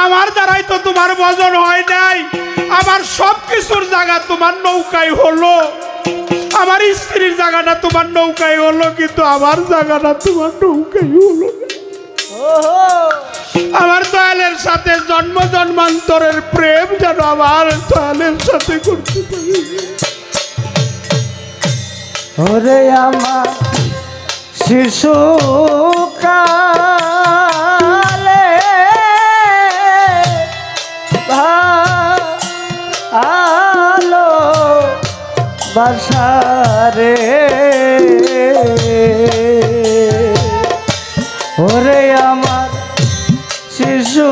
আমার দ্বারাই তো তোমার বজন হয় নাই, আমার সব কিছুর জায়গা তোমার নৌকায় হলো, আমার স্ত্রীর জায়গাটা তোমার নৌকায় হলো, কিন্তু আমার জায়গাটা তোমার নৌকায় হলো না। আমার দয়ালের সাথে জন্ম জন্মান্তরের প্রেম যেন আমার দয়ালের সাথে করতে পারি।
ওরে আমার শিশুকালে ভালো বাসারে, ওরে আমার শিশুকালে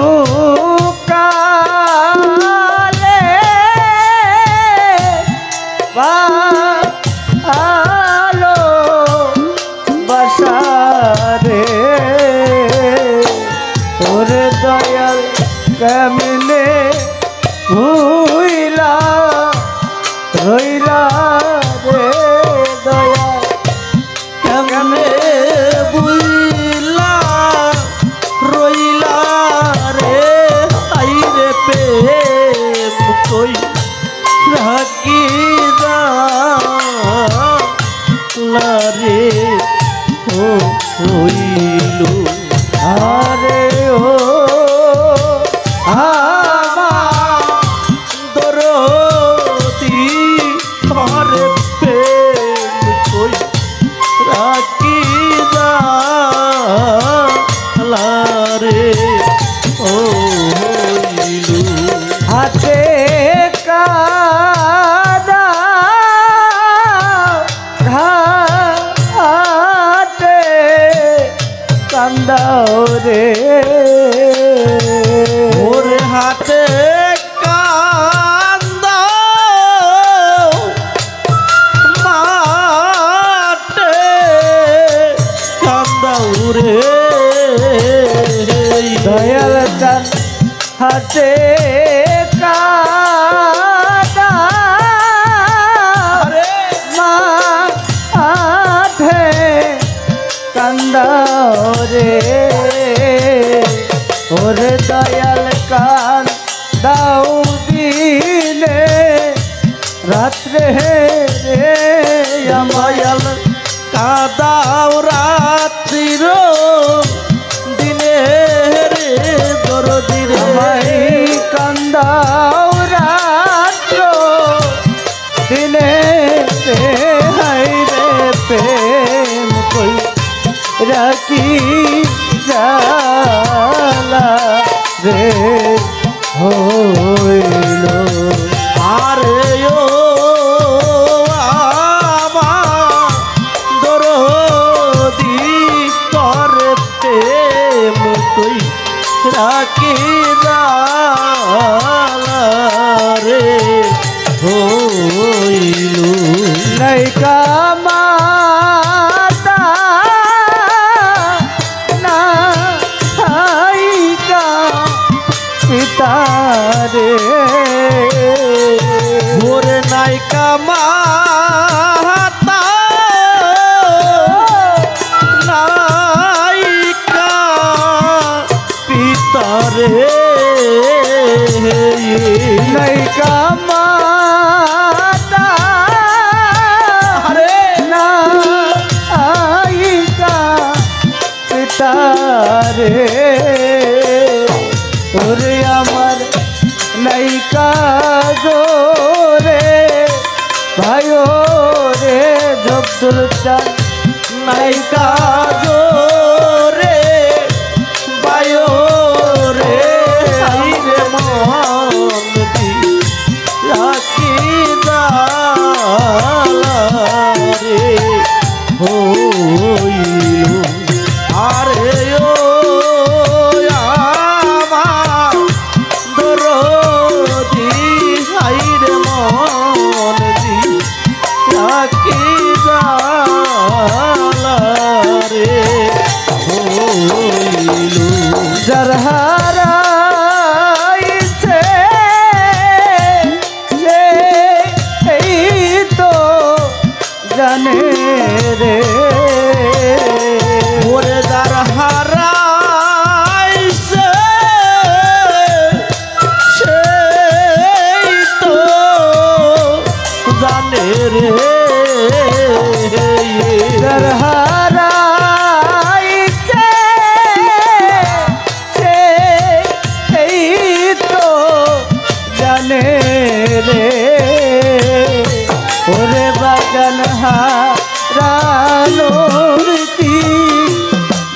ভালো বাসারে, ওরে দয়াল কেমনে ভুইলা রইলা রে, দয়াল কেমনে ভুইলা রইলা রে, আইরে প্রেম কই রাখি রে, ও হইল আরে ও আমার দরদি, আরে প্রেম কই রাখি রে, ও হইল হাতে কাদা ঘাটে কান্দাও রে, ওরে হাতে কান্দাও মাঠে কান্দাও রে, দয়াল চান হাতে কাদা মাঠে কান্দাও রে, ওরে দয়াল কান দাও দিনে রাত্রে রে, আমায়াল কাদাও রাত্রির দিনে রে, দরদি রে আমায় কান্দাও রাত্র দিনে রে, হাই রে প্রেম কই রাখি জালা রে হইল আরে ও আমার দরদি, করে প্রেম কই রাখি জালা রে হইল নাইকা মাতা না রে
ওরে নাইকা মাতা নাইকা পিতা রে
নাইকা মাতা
আরে
নাইকা পিতা রে ওরে আমার নাইকা জোরে ভাইও রে জব্দুল চান
নাইকা জোরে বায়ো রে আইরে মন দি রাখি রে হইল আরে ও আমার দরদি আইরে মন দি রাখি রে হইল
যার হারাইছে সে এই তো জানে রে
ওরে যার হারাইছে সেই তো জানে রে
যার হারাইছে সে এই তো জানে রে ওরে বাগান হারানোর কি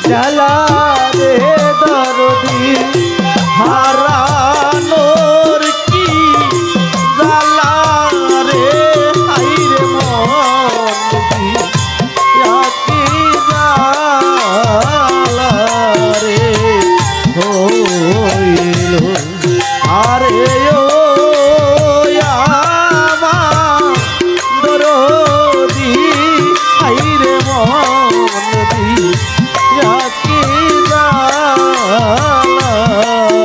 জ্বালা রে দরদি
হারানোর কি জ্বালা রে হাইরে মন দি রাখি জ্বালা রে হইল আরে ও আমার দরদি হাইরে মন দি রাখি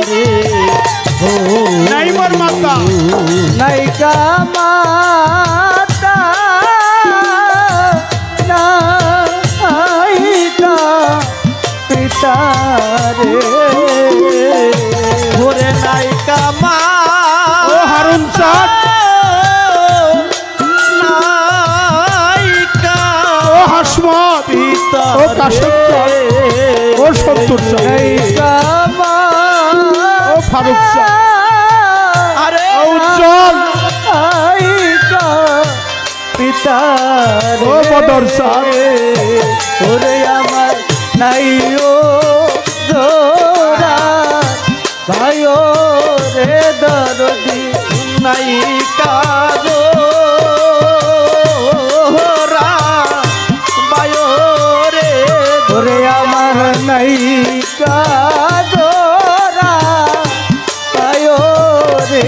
রে
নাইমার মাতা
নাইকা মাতা নাইকা পিতা রে
ওরে নাইকা মা
ও হারুন চাঁদ
নাইকা
ও হাসমত
পিতা
ও কাশেম চাঁদ ও সত্তর চাঁদ
নাইকা
ও ফারুক চাঁদ
আরে
ও উজ্জ্বল
নাইকা পিতা
ও বদর চাঁদ
ওরে আমার নাইও জোড়া ভাইও রে দরদি
নাইকা জোরা বায়ো রে
ওরে আমার নাইকা জোড়া ভাইও রে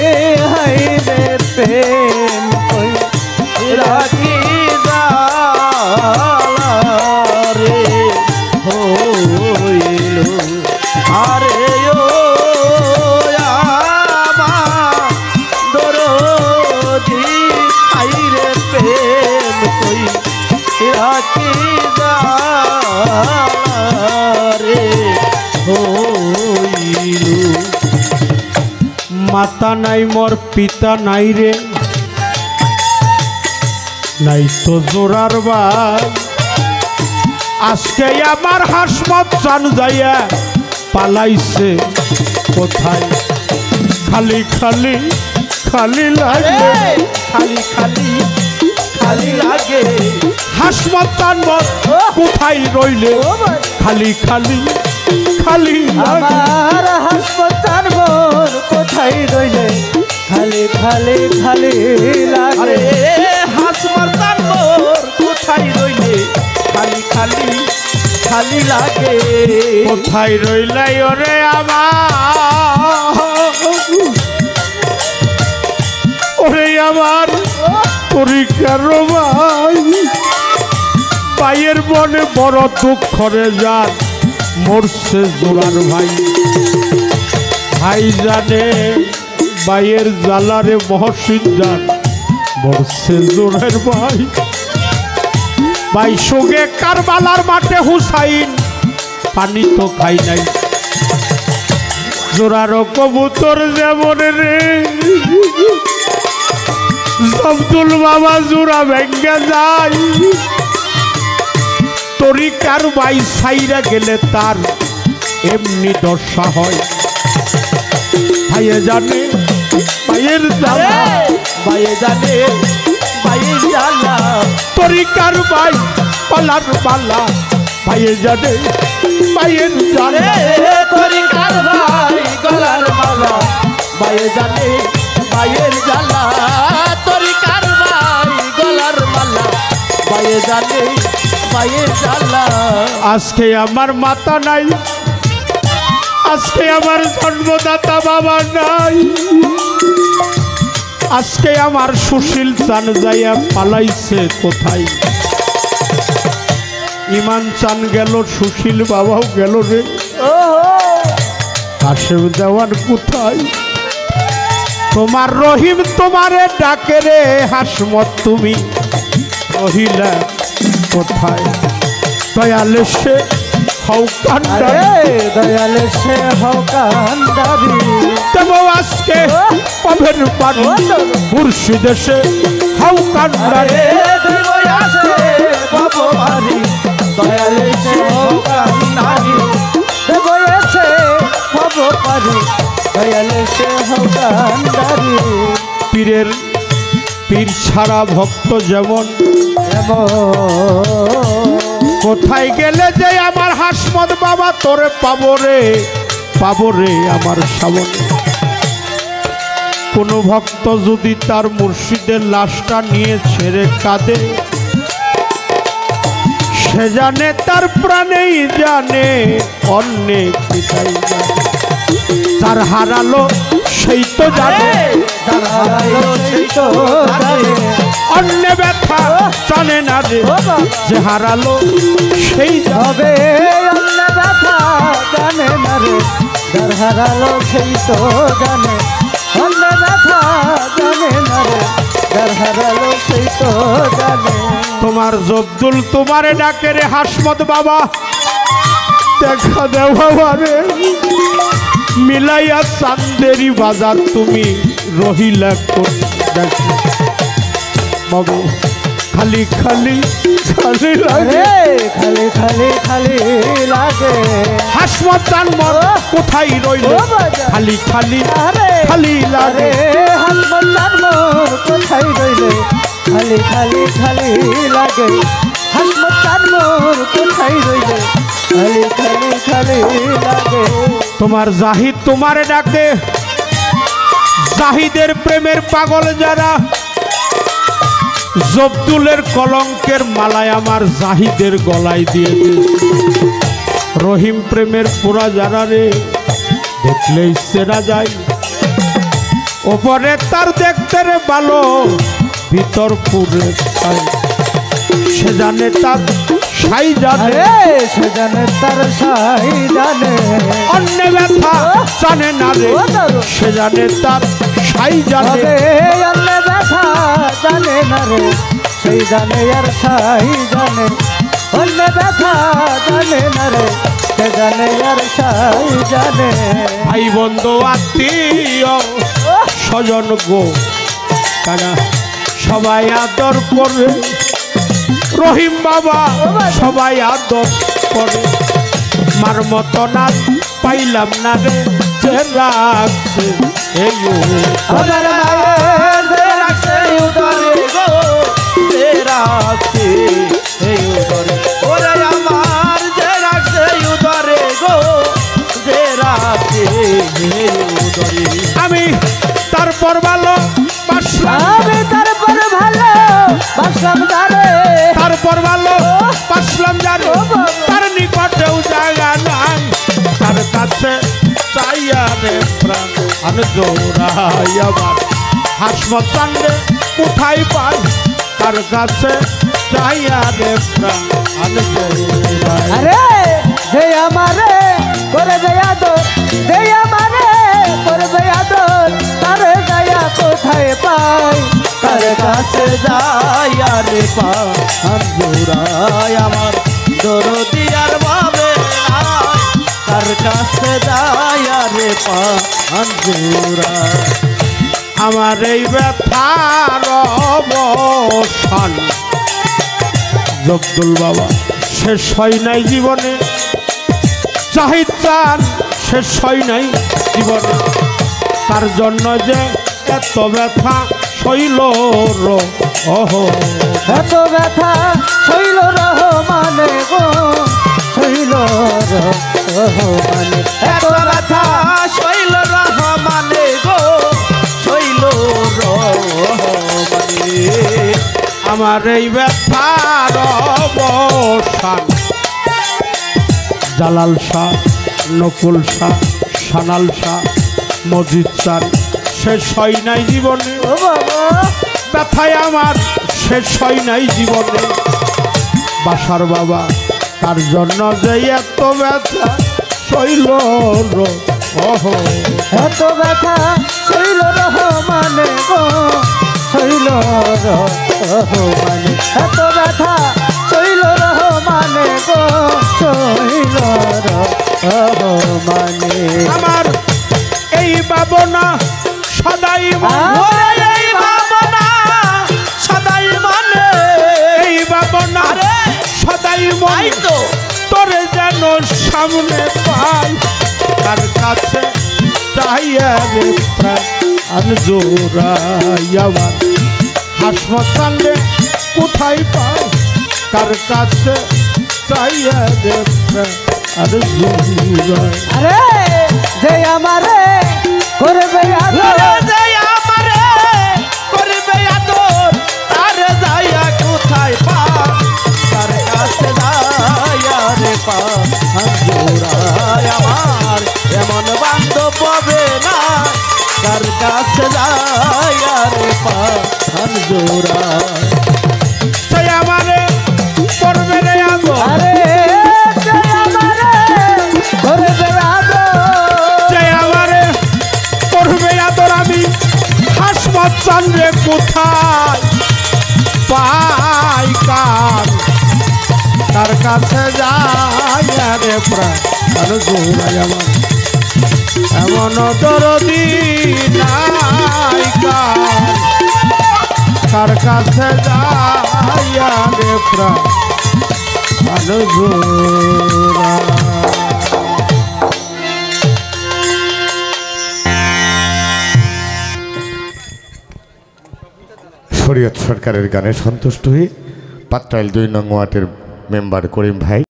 হাই রে প্রেম কই
রাখি রে হইল আরে ও আমার দরদি আইরে প্রেম কই রাখি রে হইল
মাতা নাই মোর পিতা নাই রে নাই তো জোরার ভাই আজকে আমার হাসমত চান যাইয়া পালাইছে কোথায় খালি খালি খালি লাগে
খালি খালি খালি লাগে
হাসমত চান মত কোথায় রইলে খালি খালি খালি লাগে
আমার হাসপাতাল মোর কোথায় রইলে খালি খালি খালি লাগে
আরে হাসপাতাল মোর কোথায় রইলে খালি খালি খালি লাগে
কোথায় রইলাই ওরে আমার ওরে আমার পরীক্ষার ভাই ভাইয়ের মনে বড় দুঃখ রে যান মরছে জোড়ার ভাই ভাই জানে ভাইয়ের জ্বালারে মহসিন যান বর্ষে জোরের ভাই ভাই সঙ্গে কারবালার মাঠে হুসাইন পানি তো খাই নাই জোরারো কবুতর যেমন রে আব্দুল বাবা জোড়া ভেঙ্গে যায় তরিকার ভাই সাইরা গেলে তার এমনি দশা হয় ভাইয়ে জানে ভাইয়ের জ্বালা
ভাইয়ে জানে ভাইয়ের জ্বালা
তরিকার ভাই পালার পালা ভাইয়ে জানে ভাইয়ের জ্বালা
তরিকার ভাই গলার মালা ভাইয়ে জানে ভাইয়ের জ্বালা তরিকার ভাই গলার মালা ভাইয়ে জানে ভাইয়ের জ্বালা
আজকে আমার মাতা নাই আজকে আমার জন্মদাতা বাবা নাই আজকে আমার সুশীল চান যাইয়া পালাইছে কোথায় ইমান চান গেল সুশীল বাবাও গেল রে কাশেম দেওয়ান কোথায় তোমার রহিম তোমারে ডাকে রে হাসমত তুমি রহিলা কোথায় দয়ালে সে
দয়ালে সে হও কান্দারি
তবু আজকে পভের পানি মুর্শিদে সে হাউ কান্দারে
দয়ালে সে হও কান্দারি বয়েছে হব পারি দয়ালে সে হও কান্দারি
পীরের পীর ছাড়া ভক্ত যেমন কোথায় গেলে যে আমার হাসমত বাবা তোরে পাবো রে আমার সামনে কোনো ভক্ত যদি তার মুর্শিদের লাশটা নিয়ে ছেড়ে কাঁদে সে জানে তার প্রাণেই জানে অনেক পিতাই জানে তার হারালো সেই তো জানে অন্য ব্যথা জানে না রে যে হারালো সেই
হবে অন্য ব্যথা জানে না রে যার হারালো সেই তো জানে অন্য ব্যথা জানে না রে যার হারালো সেই তো জানে
তোমার জব্দুল তোমারে ডাকে রে হাসমত বাবা দেখা দেও বাবা রে মিলাইয়া চান্দেরি বাজার তুমি রহিলা দেখো বাবু খালি খালি খালি লাগে
খালি খালি খালি লাগে
হাসমত জানমত কোথায় রইল খালি খালি খালি লাগে
হাসমত জানমত কোথায় রইলে খালি খালি খালি লাগে হাসমত জানমত কোথায় রইলে খালি খালি খালি লাগে
তোমার জাহিদ তোমারে ডাকে জাহিদের প্রেমের পাগল যারা জব্দুলের কলঙ্কের মালায় আমার জাহিদের গলায় দিয়ে রহিম প্রেমের পুরা যারা রে দেখলেই সেরা যায় ওপরে তার দেখতে রে ভালো ভিতর পুরে সে জানে তার সাই জানে
সে জানে তার সাই জানে
অন্য ব্যথা জানে না রে সে জানে তার সাই জানে
অন্য ব্যথা জানে না রে সেই জানে আর সাই জানে অন্য ব্যথা জানে না রে সে জানে আর সাই জানে
ভাই বন্ধু আত্মীয় স্বজন গো তারা সবাই আদর করে রহিম বাবা সবাই আদর করে মার মতো না পাইলাম না রে যে রাখছে এই
আমার মায়ের যে রাখছে
উদরে গো যে রাখছে এই উদরে ওরে আমার যে রাখছে উদরে গো যে রাখছে এই উদরে
আমি তারপর ভালো বাসলাম
আমি তারপর ভালো বাসলাম জানে
তারপর ভালো বাসলাম জানো তার নিকটেও জায়গা নাই তার কাছে চাইয়া রে প্রাণ আমি জোড়াই আবার হাসমত চান্দে কোথায় পাই তার কাছে চাইয়া রে প্রাণ আমি জোড়াই
আরে যে আমারে করে দে আদর যে আমারে করে দে আদর তারে পাই
কার কাছে যাই আর পান জোড়ায় আমার দরদি আর ভাবে না কার কাছে যাই আর পান জোড়ায়
আমার এই ব্যথার অবসান জব্দুল বাবা শেষ হয় নাই জীবনে, চাহিদ চান শেষ হয় নাই জীবনে, তার জন্য যে এত ব্যথা শৈল
এত ব্যথা শৈল রহমানে গো শৈল রহমানে
এত ব্যথা শৈল রহমানে গো শৈল রহমানে
আমার এই ব্যথার অবসান জালাল শাহ, নকুল শাহ, সানাল শাহ, মজিদ চান শেষ হয় নাই জীবনে,
ও বাবা
ব্যথায় আমার শেষ হয় নাই জীবনে, বাসার বাবা তার জন্য যে এত ব্যথা শৈল
এত ব্যথা শৈল রহমানে গো শৈল রহমানে এত ব্যথা শৈল রহমানে গো শৈল রহমানে
আমার এই ভাবনা সদাই মনে,
এই ভাবনা সদাই মনে
এই ভাবনা সদাই মনে
তো
তোরে যেন সামনে পাই তার কাছে চাইয়া রে প্রাণ জোড়াই আমার হাসপাতালে কোথায় পাই তার কাছে চাইয়া রে প্রাণ জোড়াই
আরে যে আমারে করবে আদর
যে আমারে করবে আদর তার যাইয়া কোথায় পা তার কাছে যাইয়া রে পা জোড়ায় আমার এমন বান্ধব পাবে না তার কাছে যাইয়া রে পা জোড়ায়
সে আমারে করবে রে আদর,
আরে যে আমারে করবে আদর
যে আমারে করবে আদর আমি হাসপাতালে কোথায় পাই কার তার কাছে যাই রে প্রাণ জোড়াই আমার এমন দরদি নাই কার কাছে যাই রে প্রাণ জোড়াই।
শরীয়ত সরকারের গানে সন্তুষ্ট হয়ে পাত্রাইল 2 নং ওয়ার্ডের মেম্বার করিম ভাই